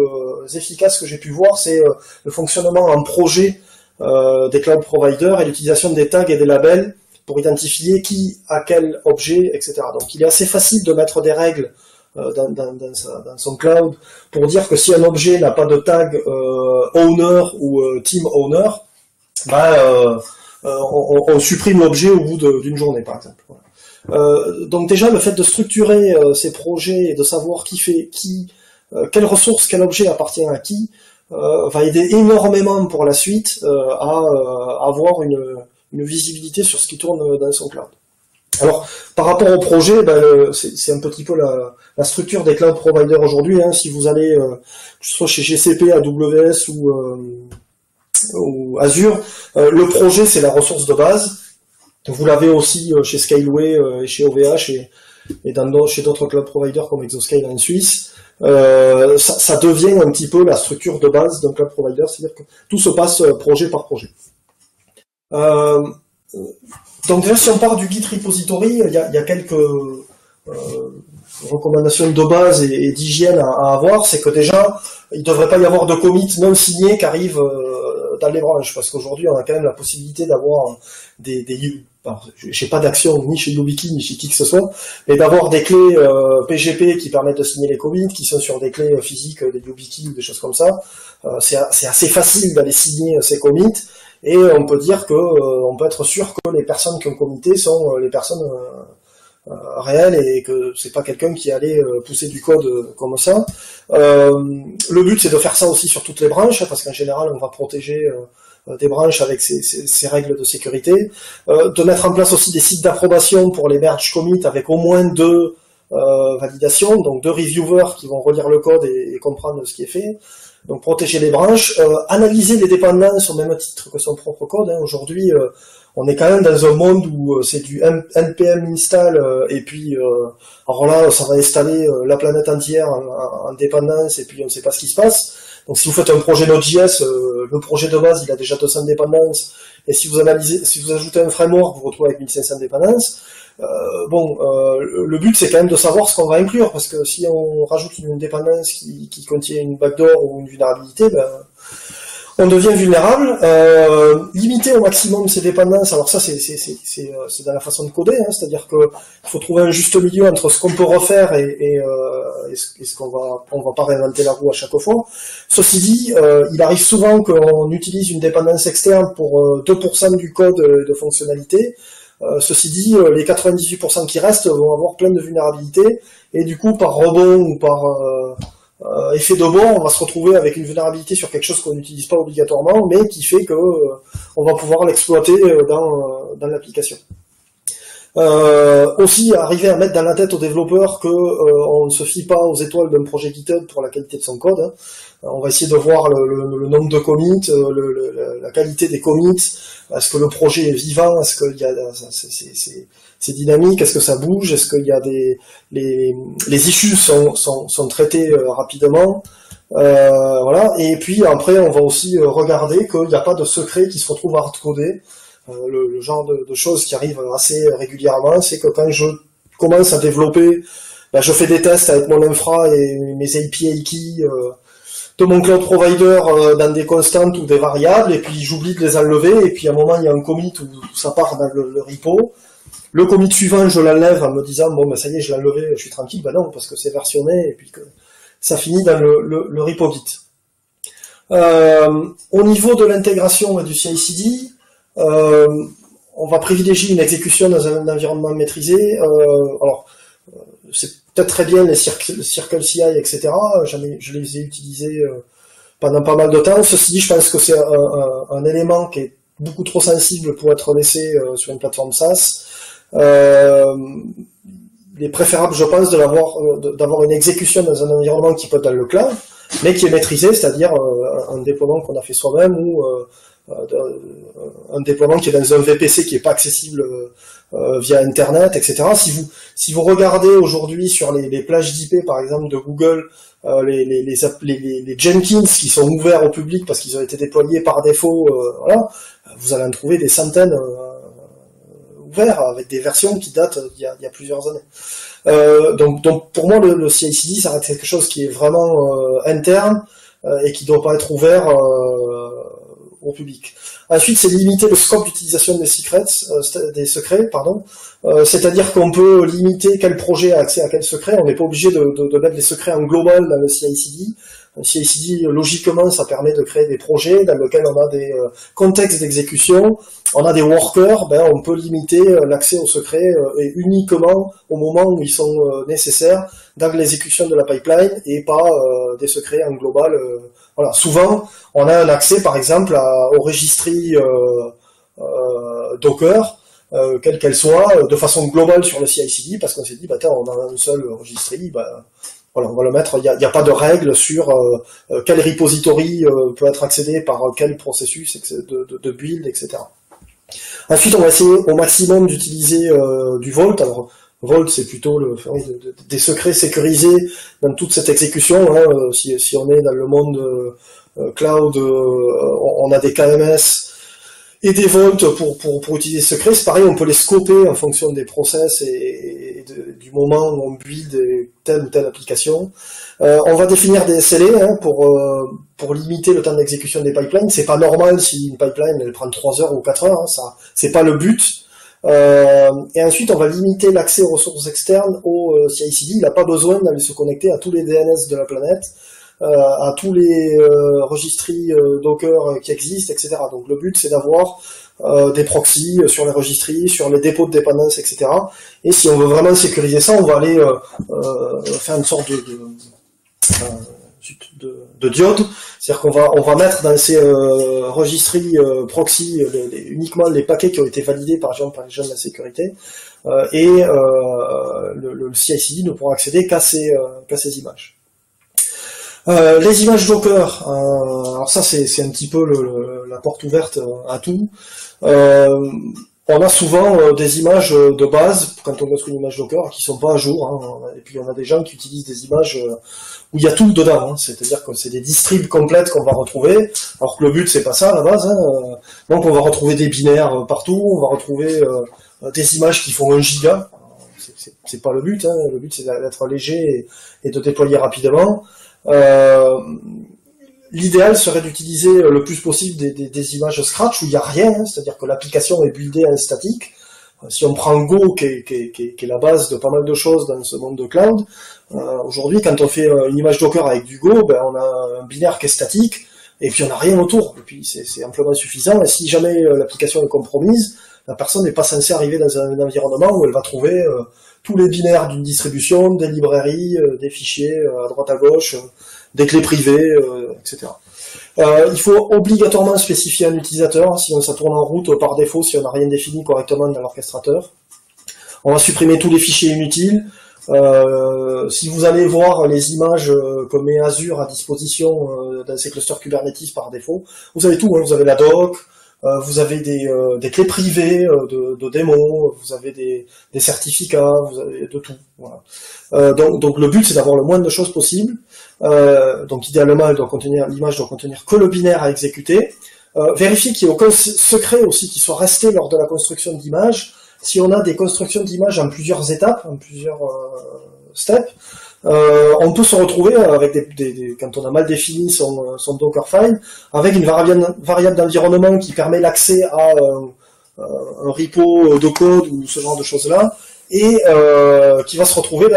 efficaces que j'ai pu voir, c'est le fonctionnement en projet des cloud providers et l'utilisation des tags et des labels pour identifier qui a quel objet, etc. Donc il est assez facile de mettre des règles dans son cloud pour dire que si un objet n'a pas de tag owner ou team owner, on supprime l'objet au bout d'une journée, par exemple. Voilà. Donc déjà, le fait de structurer ces projets et de savoir qui fait qui, quelle ressource, quel objet appartient à qui, va aider énormément pour la suite à avoir une visibilité sur ce qui tourne dans son cloud. Alors, par rapport au projet, c'est un petit peu la structure des cloud providers aujourd'hui. Hein. Si vous allez, que ce soit chez GCP, AWS ou Azure, le projet c'est la ressource de base. Vous l'avez aussi chez Scaleway et chez OVH et chez d'autres cloud providers comme Exoscale en Suisse. Ça devient un petit peu la structure de base d'un cloud provider, c'est-à-dire que tout se passe projet par projet. Donc déjà, si on part du Git repository, il y a quelques recommandations de base et d'hygiène à avoir. C'est que déjà, il ne devrait pas y avoir de commit non signé qui arrivent dans les branches, parce qu'aujourd'hui, on a quand même la possibilité d'avoir j'ai pas d'action ni chez YubiKey ni chez qui que ce soit, mais d'avoir des clés PGP qui permettent de signer les commits, qui sont sur des clés physiques, des YubiKey ou des choses comme ça. C'est assez facile d'aller signer ces commits. Et on peut dire que on peut être sûr que les personnes qui ont commité sont les personnes réelles et que c'est pas quelqu'un qui allait pousser du code comme ça. Le but c'est de faire ça aussi sur toutes les branches, parce qu'en général on va protéger des branches avec ces règles de sécurité. De mettre en place aussi des sites d'approbation pour les merge commits avec au moins 2 validations, donc 2 reviewers qui vont relire le code et comprendre ce qui est fait. Donc protéger les branches, analyser les dépendances au même titre que son propre code. Hein. Aujourd'hui, on est quand même dans un monde où c'est du npm install et puis alors là, ça va installer la planète entière en dépendance et puis on ne sait pas ce qui se passe. Donc si vous faites un projet Node.js, le projet de base il a déjà 200 dépendances et si vous ajoutez un framework, vous vous retrouvez avec 1500 dépendances. Le but c'est quand même de savoir ce qu'on va inclure, parce que si on rajoute une dépendance qui contient une backdoor ou une vulnérabilité, on devient vulnérable. Limiter au maximum ces dépendances, alors ça c'est dans la façon de coder, hein, c'est-à-dire que il faut trouver un juste milieu entre ce qu'on peut refaire et ce qu'on va pas réinventer la roue à chaque fois. Ceci dit, il arrive souvent qu'on utilise une dépendance externe pour 2% du code de fonctionnalité. Ceci dit, les 98% qui restent vont avoir plein de vulnérabilités, et du coup, par rebond ou par effet de bord, on va se retrouver avec une vulnérabilité sur quelque chose qu'on n'utilise pas obligatoirement, mais qui fait que on va pouvoir l'exploiter dans l'application. Aussi, arriver à mettre dans la tête aux développeurs que on ne se fie pas aux étoiles d'un projet GitHub pour la qualité de son code. Hein. On va essayer de voir le nombre de commits, la qualité des commits. Est-ce que le projet est vivant? Est-ce qu'il y a c'est dynamique? Est-ce que ça bouge? Est-ce qu'il y a les issues sont traitées rapidement? Voilà. Et puis après, on va aussi regarder qu'il n'y a pas de secret qui se retrouve hardcodé. Le genre de choses qui arrivent assez régulièrement, c'est que quand je commence à développer, je fais des tests avec mon infra et mes API keys de mon cloud provider dans des constantes ou des variables, et puis j'oublie de les enlever, et puis à un moment il y a un commit où ça part dans le repo. Le commit suivant, je l'enlève en me disant ça y est, je l'ai enlevé, je suis tranquille. Non, parce que c'est versionné et puis que ça finit dans le repo Git. Au niveau de l'intégration du CI/CD, on va privilégier une exécution dans un environnement maîtrisé. C'est peut-être très bien les Circle CI, etc. Je les ai utilisés pendant pas mal de temps. Ceci dit, je pense que c'est un élément qui est beaucoup trop sensible pour être laissé sur une plateforme SaaS. Il est préférable, je pense, d'avoir une exécution dans un environnement qui peut être dans le cloud, mais qui est maîtrisé, c'est-à-dire un déploiement qu'on a fait soi-même ou un déploiement qui est dans un VPC qui n'est pas accessible via Internet, etc. Si vous regardez aujourd'hui sur les plages d'IP, par exemple, de Google, les Jenkins qui sont ouverts au public parce qu'ils ont été déployés par défaut, voilà, vous allez en trouver des centaines ouvert avec des versions qui datent d'il y a plusieurs années. Donc pour moi le CI/CD ça reste quelque chose qui est vraiment interne et qui doit pas être ouvert au public. Ensuite, c'est limiter le scope d'utilisation des secrets, c'est-à-dire qu'on peut limiter quel projet a accès à quel secret. On n'est pas obligé de mettre les secrets en global dans le CI/CD. Le CI/CD, logiquement, ça permet de créer des projets dans lesquels on a des contextes d'exécution, on a des workers, on peut limiter l'accès aux secrets et uniquement au moment où ils sont nécessaires dans l'exécution de la pipeline et pas des secrets en global. Voilà. Souvent, on a un accès, par exemple, aux registries Docker, quelle qu'elle soit, de façon globale sur le CI/CD, parce qu'on s'est dit, on a un seul registry, voilà, on va le mettre. Il n'y a pas de règle sur quel repository peut être accédé par quel processus de build, etc. Ensuite, on va essayer au maximum d'utiliser du Vault. Alors, Vault, c'est plutôt des secrets sécurisés dans toute cette exécution. Si on est dans le monde cloud, on a des KMS et des vaults pour utiliser ce secret. C'est pareil, on peut les scoper en fonction des process et du moment où on build telle ou telle application. On va définir des SLA pour limiter le temps d'exécution des pipelines. C'est pas normal si une pipeline elle prend 3 heures ou 4 heures, ça c'est pas le but. Et ensuite, on va limiter l'accès aux ressources externes au CI/CD. Il n'a pas besoin d'aller se connecter à tous les DNS de la planète, à tous les registries Docker qui existent, etc. Donc le but, c'est d'avoir des proxys sur les registries, sur les dépôts de dépendances, etc. Et si on veut vraiment sécuriser ça, on va aller faire une sorte de diode, c'est-à-dire qu'on va mettre dans ces registries proxy uniquement les paquets qui ont été validés par exemple par les gens de la sécurité, et le CI/CD ne pourra accéder qu'à ces images. Les images Docker, alors ça c'est un petit peu la porte ouverte à tout. On a souvent des images de base, quand on construit une image Docker, qui sont pas à jour, et puis on a des gens qui utilisent des images où il y a tout dedans, c'est-à-dire que c'est des distribs complètes qu'on va retrouver, alors que le but c'est pas ça à la base, donc on va retrouver des binaires partout, on va retrouver des images qui font 1 giga, c'est pas le but, le but c'est d'être léger et de déployer rapidement. L'idéal serait d'utiliser le plus possible des images Scratch où il n'y a rien, c'est-à-dire que l'application est buildée en statique. Si on prend Go, qui est la base de pas mal de choses dans ce monde de cloud, aujourd'hui, quand on fait une image Docker avec du Go, on a un binaire qui est statique, et puis on n'a rien autour, et puis c'est amplement suffisant, et si jamais l'application est compromise, la personne n'est pas censée arriver dans un environnement où elle va trouver tous les binaires d'une distribution, des librairies, des fichiers à droite à gauche, des clés privées, etc. Il faut obligatoirement spécifier un utilisateur, sinon ça tourne en route par défaut si on n'a rien défini correctement dans l'orchestrateur. On va supprimer tous les fichiers inutiles. Si vous allez voir les images que met Azure à disposition dans ces clusters Kubernetes par défaut, vous avez tout, vous avez la doc, vous avez des clés privées de démos, vous avez des certificats, vous avez de tout. Voilà. Donc le but c'est d'avoir le moins de choses possible. Donc idéalement l'image doit contenir que le binaire à exécuter. Vérifier qu'il n'y ait aucun secret aussi qui soit resté lors de la construction d'image. Si on a des constructions d'images en plusieurs étapes, en plusieurs steps, on peut se retrouver avec quand on a mal défini son Dockerfile, avec une variable d'environnement qui permet l'accès à un repo de code ou ce genre de choses-là, et qui va se retrouver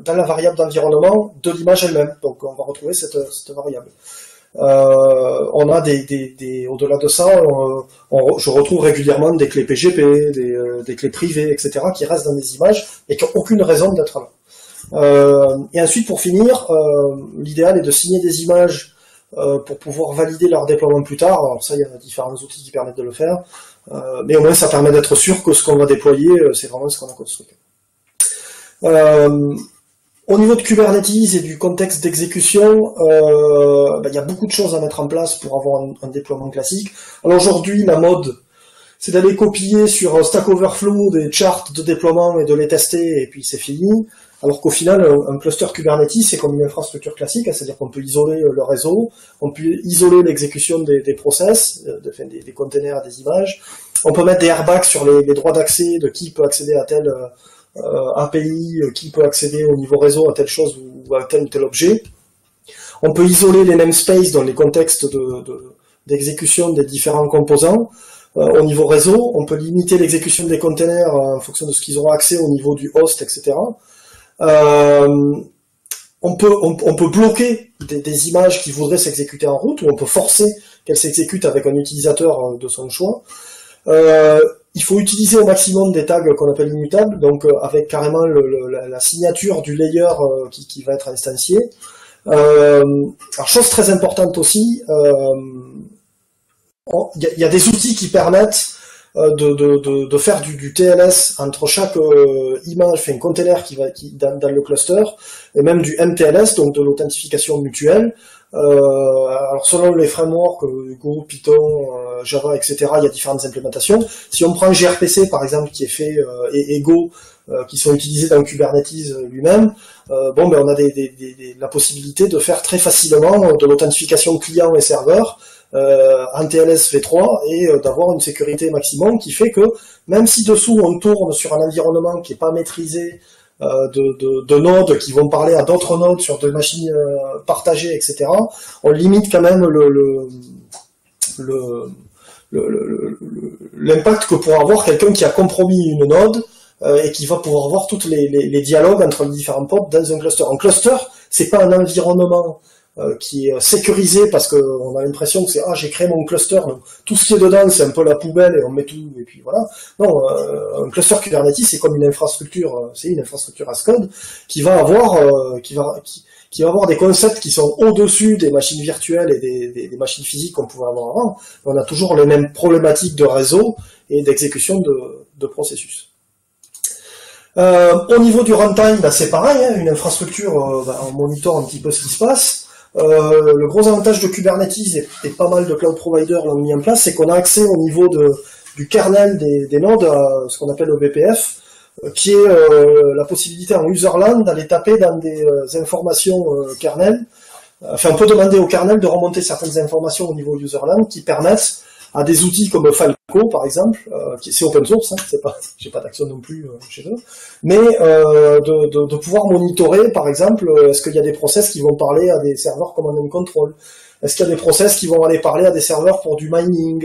dans la variable d'environnement de l'image elle-même. Donc on va retrouver cette variable. On a au-delà de ça, je retrouve régulièrement des clés PGP, des clés privées, etc., qui restent dans des images et qui n'ont aucune raison d'être là. Et ensuite, pour finir, l'idéal est de signer des images pour pouvoir valider leur déploiement plus tard. Alors ça, il y a différents outils qui permettent de le faire, mais au moins ça permet d'être sûr que ce qu'on va déployer, c'est vraiment ce qu'on a construit. Au niveau de Kubernetes et du contexte d'exécution, il y a beaucoup de choses à mettre en place pour avoir un déploiement classique. Alors aujourd'hui, la mode, c'est d'aller copier sur Stack Overflow des charts de déploiement et de les tester, et puis c'est fini. Alors qu'au final, un cluster Kubernetes, c'est comme une infrastructure classique, c'est-à-dire qu'on peut isoler le réseau, on peut isoler l'exécution des process, des containers, des images, On peut mettre des airbags sur les droits d'accès de qui peut accéder à tel API, qui peut accéder au niveau réseau à telle chose ou à tel ou tel objet. On peut isoler les namespaces dans les contextes d'exécution des différents composants. Au niveau réseau, on peut limiter l'exécution des containers en fonction de ce qu'ils auront accès au niveau du host, etc. On peut bloquer des images qui voudraient s'exécuter en route, ou on peut forcer qu'elles s'exécutent avec un utilisateur de son choix. Il faut utiliser au maximum des tags qu'on appelle immutables, donc avec carrément la signature du layer qui va être instancié. Alors, chose très importante aussi, il y a des outils qui permettent de faire du TLS entre chaque image, enfin container qui dans le cluster, et même du MTLS, donc de l'authentification mutuelle. Alors selon les frameworks, Go, Python, Java, etc., il y a différentes implémentations. Si on prend gRPC par exemple qui est fait et Go qui sont utilisés dans Kubernetes lui-même, bon ben on a la possibilité de faire très facilement de l'authentification client et serveur en TLS V3 et d'avoir une sécurité maximum qui fait que même si dessous on tourne sur un environnement qui n'est pas maîtrisé, de nodes qui vont parler à d'autres nodes sur des machines partagées, etc., on limite quand même l'impact que pourra avoir quelqu'un qui a compromis une node et qui va pouvoir voir tous les dialogues entre les différents pods dans un cluster. Un cluster, c'est pas un environnement qui est sécurisé parce qu'on a l'impression que c'est j'ai créé mon cluster, donc tout ce qui est dedans c'est un peu la poubelle et on met tout et puis voilà. Non, un cluster Kubernetes c'est comme une infrastructure, c'est une infrastructure as code qui va avoir qui va avoir des concepts qui sont au-dessus des machines virtuelles et des machines physiques qu'on pouvait avoir avant. On a toujours les mêmes problématiques de réseau et d'exécution de processus. Au niveau du runtime, c'est pareil, hein, une infrastructure, on monitor un petit peu ce qui se passe. Le gros avantage de Kubernetes et pas mal de cloud providers l'ont mis en place, c'est qu'on a accès au niveau du kernel des nodes à ce qu'on appelle le BPF, qui est la possibilité en userland d'aller taper dans des informations kernel. Enfin, on peut demander au kernel de remonter certaines informations au niveau userland qui permettent à des outils comme Falco, par exemple, c'est open source, hein, j'ai pas d'action non plus chez eux, mais de pouvoir monitorer, par exemple, est-ce qu'il y a des process qui vont parler à des serveurs command and control, est-ce qu'il y a des process qui vont aller parler à des serveurs pour du mining,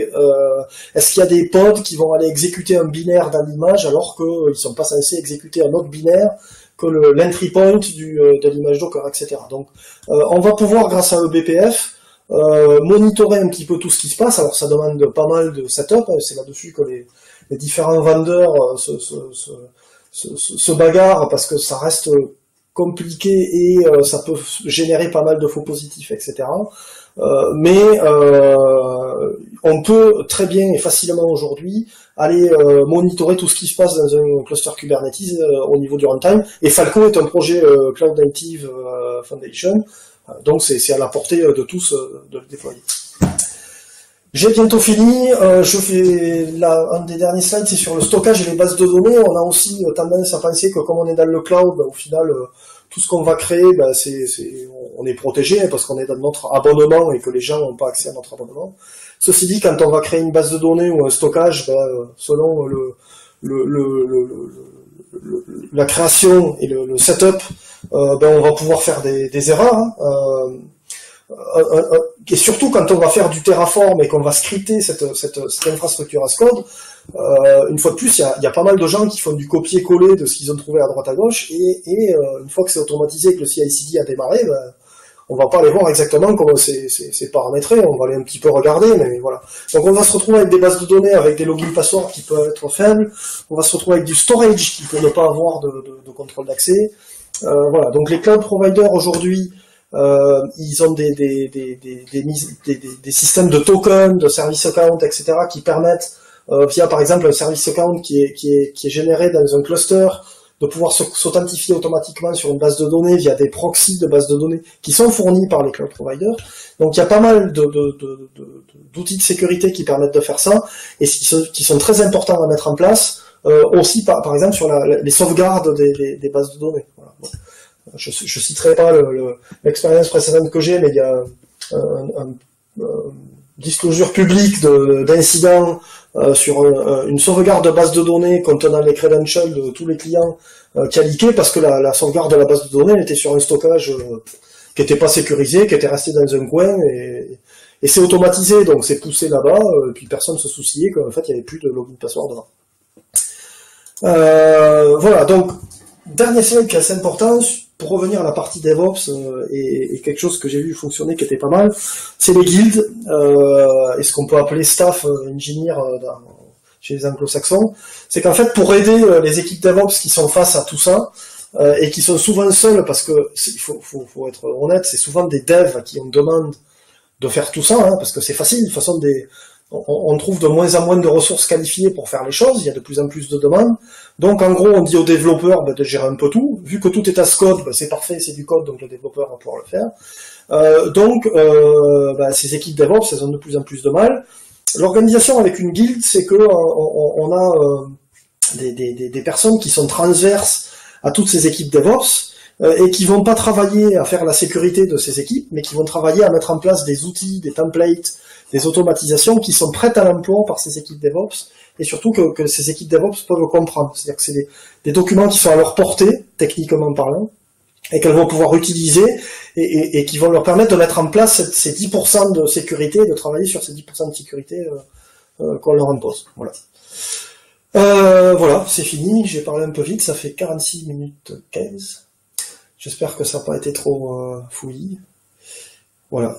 est-ce qu'il y a des pods qui vont aller exécuter un binaire dans l'image alors qu'ils sont pas censés exécuter un autre binaire que l'entry point de l'image Docker, etc. Donc, on va pouvoir, grâce à EBPF, monitorer un petit peu tout ce qui se passe. Alors ça demande pas mal de setup, c'est là-dessus que les différents vendeurs se bagarrent parce que ça reste compliqué et ça peut générer pas mal de faux positifs, etc. Mais on peut très bien et facilement aujourd'hui aller monitorer tout ce qui se passe dans un cluster Kubernetes au niveau du runtime. Et Falco est un projet Cloud Native Foundation. Donc c'est à la portée de tous de le déployer. J'ai bientôt fini, je fais un des derniers slides, c'est sur le stockage et les bases de données. On a aussi tendance à penser que comme on est dans le cloud, au final, tout ce qu'on va créer, on est protégé parce qu'on est dans notre abonnement et que les gens n'ont pas accès à notre abonnement. Ceci dit, quand on va créer une base de données ou un stockage, selon la création et le setup, on va pouvoir faire des erreurs. Hein. Et surtout quand on va faire du Terraform et qu'on va scripter cette infrastructure as code, une fois de plus, il y a pas mal de gens qui font du copier-coller de ce qu'ils ont trouvé à droite à gauche, et une fois que c'est automatisé, que le CI/CD a démarré, on va pas aller voir exactement comment c'est paramétré, on va aller un petit peu regarder, mais voilà. Donc on va se retrouver avec des bases de données avec des login passwords qui peuvent être faibles, on va se retrouver avec du storage qui peut ne pas avoir de contrôle d'accès. Voilà. Donc les cloud providers aujourd'hui, ils ont des systèmes de tokens, de service account, etc., qui permettent, via par exemple un service account qui est généré dans un cluster, de pouvoir s'authentifier automatiquement sur une base de données via des proxys de bases de données qui sont fournis par les cloud providers. Donc il y a pas mal d'outils de sécurité qui permettent de faire ça, et qui sont très importants à mettre en place, aussi par exemple sur les sauvegardes des bases de données. Voilà. Bon. Je citerai pas l'expérience précédente que j'ai, mais il y a un disclosure publique d'incidents sur une sauvegarde de base de données contenant les credentials de tous les clients qui a leaké parce que la sauvegarde de la base de données elle était sur un stockage qui était pas sécurisé, qui était resté dans un coin et c'est automatisé, donc c'est poussé là-bas, et puis personne se souciait qu'en fait il n'y avait plus de login password dedans. Voilà, donc dernier slide qui est assez important pour revenir à la partie DevOps et quelque chose que j'ai vu fonctionner qui était pas mal, c'est les guildes et ce qu'on peut appeler staff engineer chez les anglo-saxons. C'est qu'en fait pour aider les équipes DevOps qui sont face à tout ça et qui sont souvent seuls parce que il faut être honnête, c'est souvent des devs qui ont demande de faire tout ça, hein, parce que c'est facile. De toute façon, on trouve de moins en moins de ressources qualifiées pour faire les choses, il y a de plus en plus de demandes. Donc en gros, on dit aux développeurs de gérer un peu tout. Vu que tout est as code, c'est parfait, c'est du code, donc le développeur va pouvoir le faire. Donc ces équipes DevOps, elles ont de plus en plus de mal. L'organisation avec une guilde, c'est que on a des personnes qui sont transverses à toutes ces équipes DevOps, et qui vont pas travailler à faire la sécurité de ces équipes, mais qui vont travailler à mettre en place des outils, des templates, des automatisations qui sont prêtes à l'emploi par ces équipes DevOps, et surtout que ces équipes DevOps peuvent comprendre. C'est-à-dire que c'est des documents qui sont à leur portée, techniquement parlant, et qu'elles vont pouvoir utiliser, et qui vont leur permettre de mettre en place ces 10% de sécurité, de travailler sur ces 10% de sécurité qu'on leur impose. Voilà. Voilà, c'est fini, j'ai parlé un peu vite, ça fait 46 minutes 15. J'espère que ça n'a pas été trop fouillis. Voilà.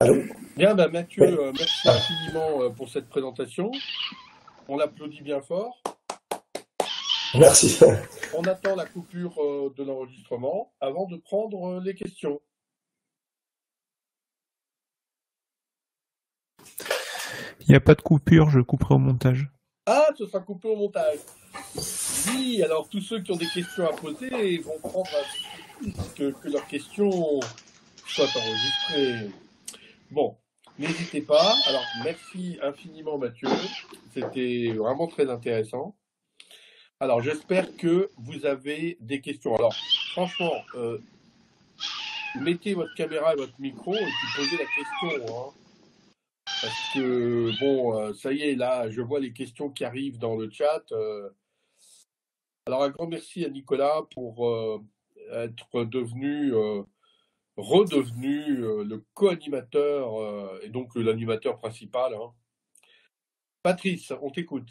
Allô ? Bien, Mathieu, Oui. merci infiniment pour cette présentation. On l'applaudit bien fort. Merci. On attend la coupure de l'enregistrement avant de prendre les questions. Il n'y a pas de coupure, je couperai au montage. Ah, ce sera coupé au montage. Oui, alors tous ceux qui ont des questions à poser vont prendre que leurs questions soient enregistrées. Bon, n'hésitez pas. Alors, merci infiniment Mathieu. C'était vraiment très intéressant. Alors, j'espère que vous avez des questions. Alors, franchement, mettez votre caméra et votre micro et puis posez la question. Hein. Parce que, bon, ça y est, là, je vois les questions qui arrivent dans le chat. Alors, un grand merci à Nicolas pour être redevenu le co-animateur et donc l'animateur principal. Hein. Patrice, on t'écoute.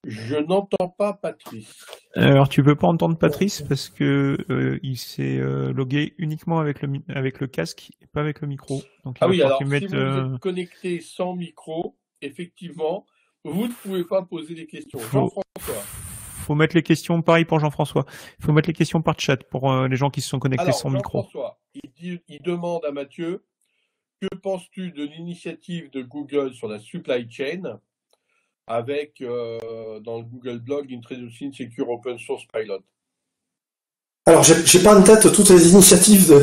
Je n'entends pas Patrice. Alors tu peux pas entendre Patrice parce que il s'est logué uniquement avec le casque et pas avec le micro. Donc oui, alors si vous êtes connecté sans micro, effectivement, vous ne pouvez pas poser des questions. Jean-François. Faut mettre les questions, pareil pour Jean-François. Il faut mettre les questions par chat pour les gens qui se sont connectés sans micro. Jean-François, il demande à Mathieu, que penses-tu de l'initiative de Google sur la supply chain avec, dans le Google Blog, Introducing Secure Open Source Pilot? Alors, j'ai pas en tête toutes les initiatives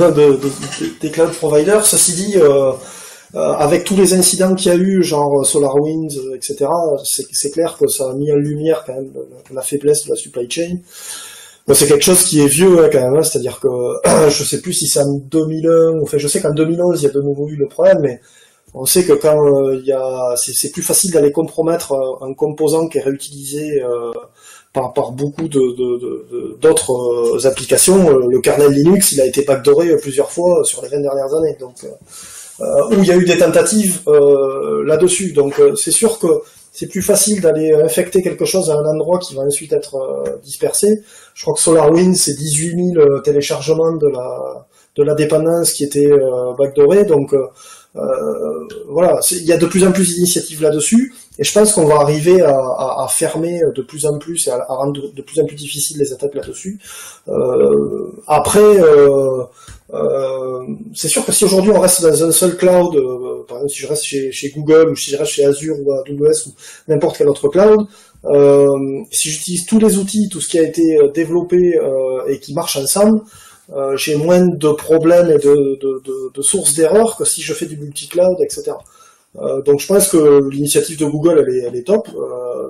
des cloud providers. Ceci dit, avec tous les incidents qu'il y a eu, genre SolarWinds, etc., c'est clair que ça a mis en lumière quand même la faiblesse de la supply chain. Bon, c'est quelque chose qui est vieux quand même, hein, c'est-à-dire que je sais plus si c'est en 2001, enfin je sais qu'en 2011 il y a de nouveau eu le problème, mais on sait que quand c'est plus facile d'aller compromettre un composant qui est réutilisé par beaucoup d'autres applications. Le kernel Linux, il a été backdooré plusieurs fois sur les 20 dernières années, donc où il y a eu des tentatives là-dessus. Donc c'est sûr que c'est plus facile d'aller infecter quelque chose à un endroit qui va ensuite être dispersé. Je crois que SolarWinds, c'est 18 000 téléchargements de la dépendance qui était backdoorée, donc voilà, il y a de plus en plus d'initiatives là-dessus, et je pense qu'on va arriver à fermer de plus en plus et à rendre de plus en plus difficile les attaques là-dessus. Après, c'est sûr que si aujourd'hui on reste dans un seul cloud, par exemple si je reste chez Google ou si je reste chez Azure ou AWS ou n'importe quel autre cloud, si j'utilise tous les outils, tout ce qui a été développé et qui marche ensemble, j'ai moins de problèmes et de sources d'erreurs que si je fais du multi-cloud, etc. Donc je pense que l'initiative de Google, elle est top,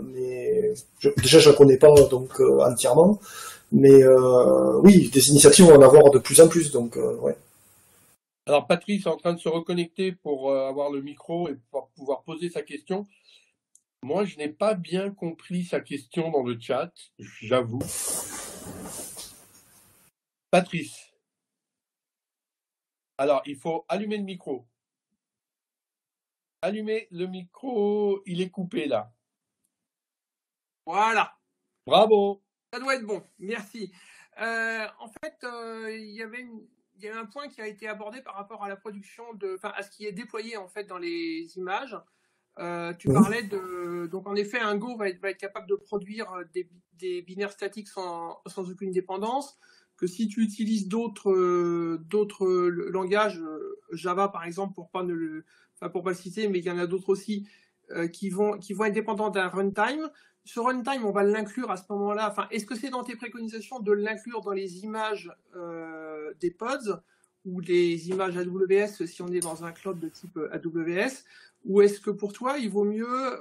mais déjà je la connais pas donc entièrement, mais oui, des initiatives vont en avoir de plus en plus, donc ouais. Alors Patrice est en train de se reconnecter pour avoir le micro et pour pouvoir poser sa question. Moi, je n'ai pas bien compris sa question dans le chat, j'avoue. Patrice. Alors, il faut allumer le micro. Allumer le micro, il est coupé là. Voilà. Bravo. Ça doit être bon. Merci. En fait, il y avait un point qui a été abordé par rapport à la production à ce qui est déployé en fait dans les images. Tu parlais donc en effet, un Go va être capable de produire des binaires statiques sans aucune dépendance. Que si tu utilises d'autres langages, Java par exemple, pour pas le citer, mais il y en a d'autres aussi qui vont être dépendants d'un runtime. Ce runtime, on va l'inclure à ce moment-là. Enfin, est-ce que c'est dans tes préconisations de l'inclure dans les images des pods ou les images AWS si on est dans un cloud de type AWS, ou est-ce que pour toi, il vaut mieux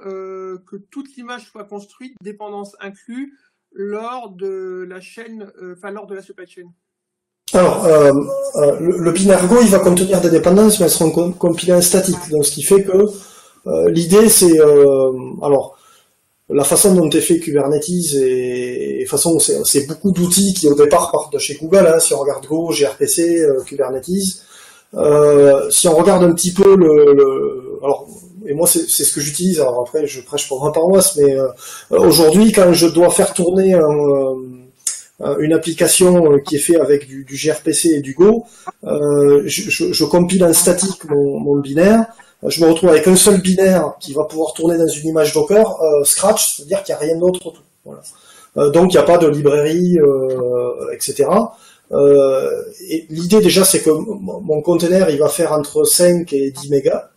que toute l'image soit construite, dépendance inclue, lors de la chaîne, lors de la supply chain? Alors, le binaire Go, il va contenir des dépendances, mais elles seront compilées en statique. Donc, ce qui fait que l'idée, c'est... alors, la façon dont est fait Kubernetes, et de toute façon, c'est beaucoup d'outils qui, au départ, partent de chez Google. Hein, si on regarde Go, gRPC, Kubernetes... si on regarde un petit peu alors, et moi c'est ce que j'utilise, alors après je prêche pour ma paroisse, mais aujourd'hui quand je dois faire tourner une application qui est faite avec du gRPC et du Go, je compile en statique mon binaire, je me retrouve avec un seul binaire qui va pouvoir tourner dans une image Docker, Scratch, c'est-à-dire qu'il n'y a rien d'autre autour. Voilà. Donc il n'y a pas de librairie, etc. Et l'idée déjà c'est que mon container il va faire entre 5 et 10 mégas,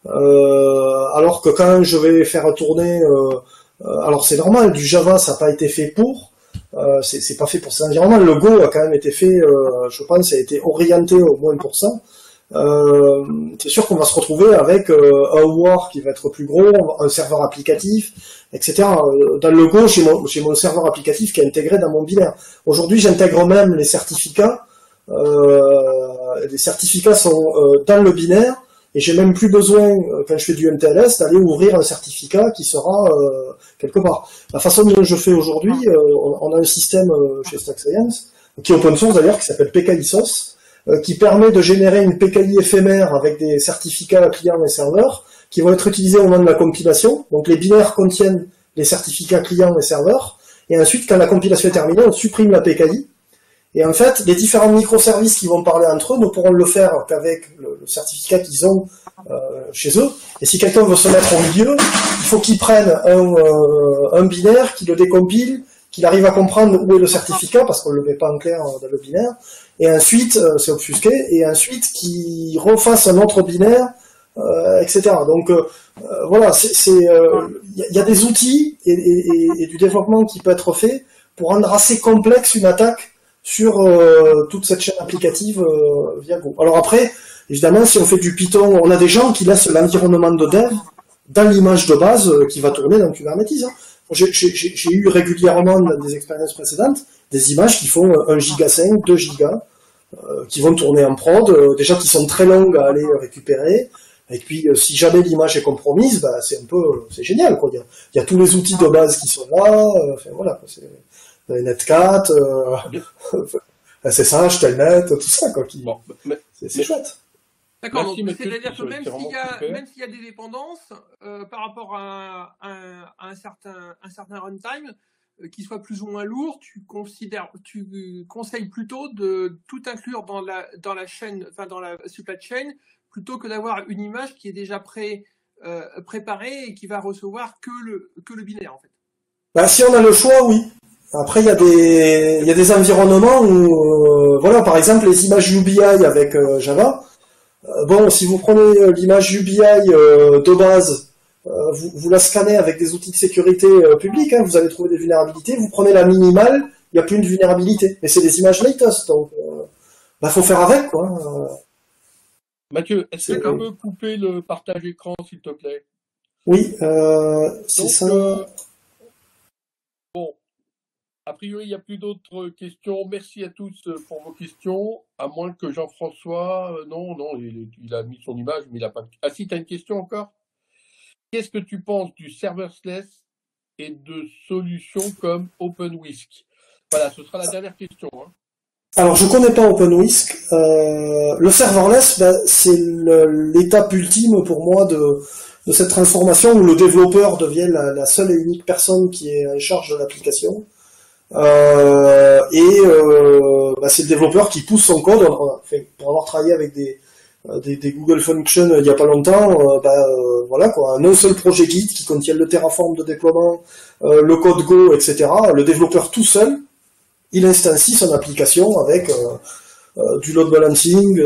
alors que quand je vais faire tourner, alors c'est normal, du Java ça n'a pas été fait pour, c'est pas fait pour cet environnement, le Go a quand même été fait, je pense, a été orienté au moins pour ça. C'est sûr qu'on va se retrouver avec un WAR qui va être plus gros, un serveur applicatif, etc. Dans le Go, j'ai mon serveur applicatif qui est intégré dans mon binaire. Aujourd'hui, j'intègre même les certificats. Les certificats sont dans le binaire, et j'ai même plus besoin, quand je fais du MTLS, d'aller ouvrir un certificat qui sera quelque part. La façon dont je fais aujourd'hui, on a un système chez Stack Science, qui est open source d'ailleurs, qui s'appelle PKISOS, qui permet de générer une PKI éphémère avec des certificats clients et serveurs qui vont être utilisés au moment de la compilation. Donc les binaires contiennent les certificats clients et serveurs, et ensuite quand la compilation est terminée, on supprime la PKI, et en fait les différents microservices qui vont parler entre eux ne pourront le faire qu'avec le certificat qu'ils ont chez eux. Et si quelqu'un veut se mettre au milieu, il faut qu'il prenne un binaire, qu'il le décompile, qu'il arrive à comprendre où est le certificat, parce qu'on ne le met pas en clair dans le binaire, et ensuite, c'est obfusqué, et ensuite qu'il refasse un autre binaire, etc. Donc voilà, il y a des outils et du développement qui peut être fait pour rendre assez complexe une attaque sur toute cette chaîne applicative via Go. Alors après, évidemment, si on fait du Python, on a des gens qui laissent l'environnement de dev dans l'image de base qui va tourner dans Kubernetes. Hein. J'ai eu régulièrement dans des expériences précédentes des images qui font 1 giga 5, 2 gigas, qui vont tourner en prod, déjà qui sont très longues à aller récupérer. Et puis, si jamais l'image est compromise, bah, c'est génial, quoi. Il y a tous les outils de base qui sont là, enfin, voilà, c'est Netcat, SSH, Telnet, tout ça, quoi. C'est chouette. D'accord, donc c'est-à-dire que même s'il y a des dépendances, par rapport à un certain runtime, qui soit plus ou moins lourd, tu conseilles plutôt de tout inclure dans la chaîne, enfin dans la supply chain, plutôt que d'avoir une image qui est déjà préparée et qui va recevoir que le binaire, en fait. Bah, si on a le choix, oui. Après, il y a des environnements où, voilà, par exemple, les images UBI avec Java. Bon, si vous prenez l'image UBI de base, vous la scannez avec des outils de sécurité publics, hein, vous allez trouver des vulnérabilités. Vous prenez la minimale, il n'y a plus de vulnérabilité. Mais c'est des images latest, donc faut faire avec, quoi. Mathieu, est-ce que C'est- tu peux couper le partage écran, s'il te plaît? Oui, c'est Donc, ça. bon, a priori, il n'y a plus d'autres questions. Merci à tous pour vos questions, à moins que Jean-François... non, il a mis son image, mais il n'a pas... Ah si, tu as une question encore? Qu'est-ce que tu penses du serverless et de solutions comme OpenWhisk? Voilà, ce sera la dernière question. Hein. Alors, je connais pas OpenWhisk. Le serverless, ben, c'est l'étape ultime pour moi de cette transformation où le développeur devient la seule et unique personne qui est en charge de l'application. Ben, c'est le développeur qui pousse son code. Enfin, pour avoir travaillé avec des Google Functions il y a pas longtemps, voilà quoi, un seul projet Git qui contient le Terraform de déploiement, le code Go, etc. Le développeur tout seul, il instancie son application avec du load balancing,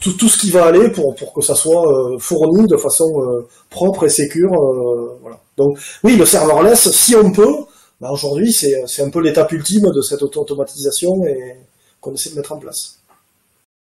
tout ce qui va aller pour que ça soit fourni de façon propre et sécure. Voilà. Donc oui, le serverless, si on peut, ben aujourd'hui c'est un peu l'étape ultime de cette automatisation et qu'on essaie de mettre en place.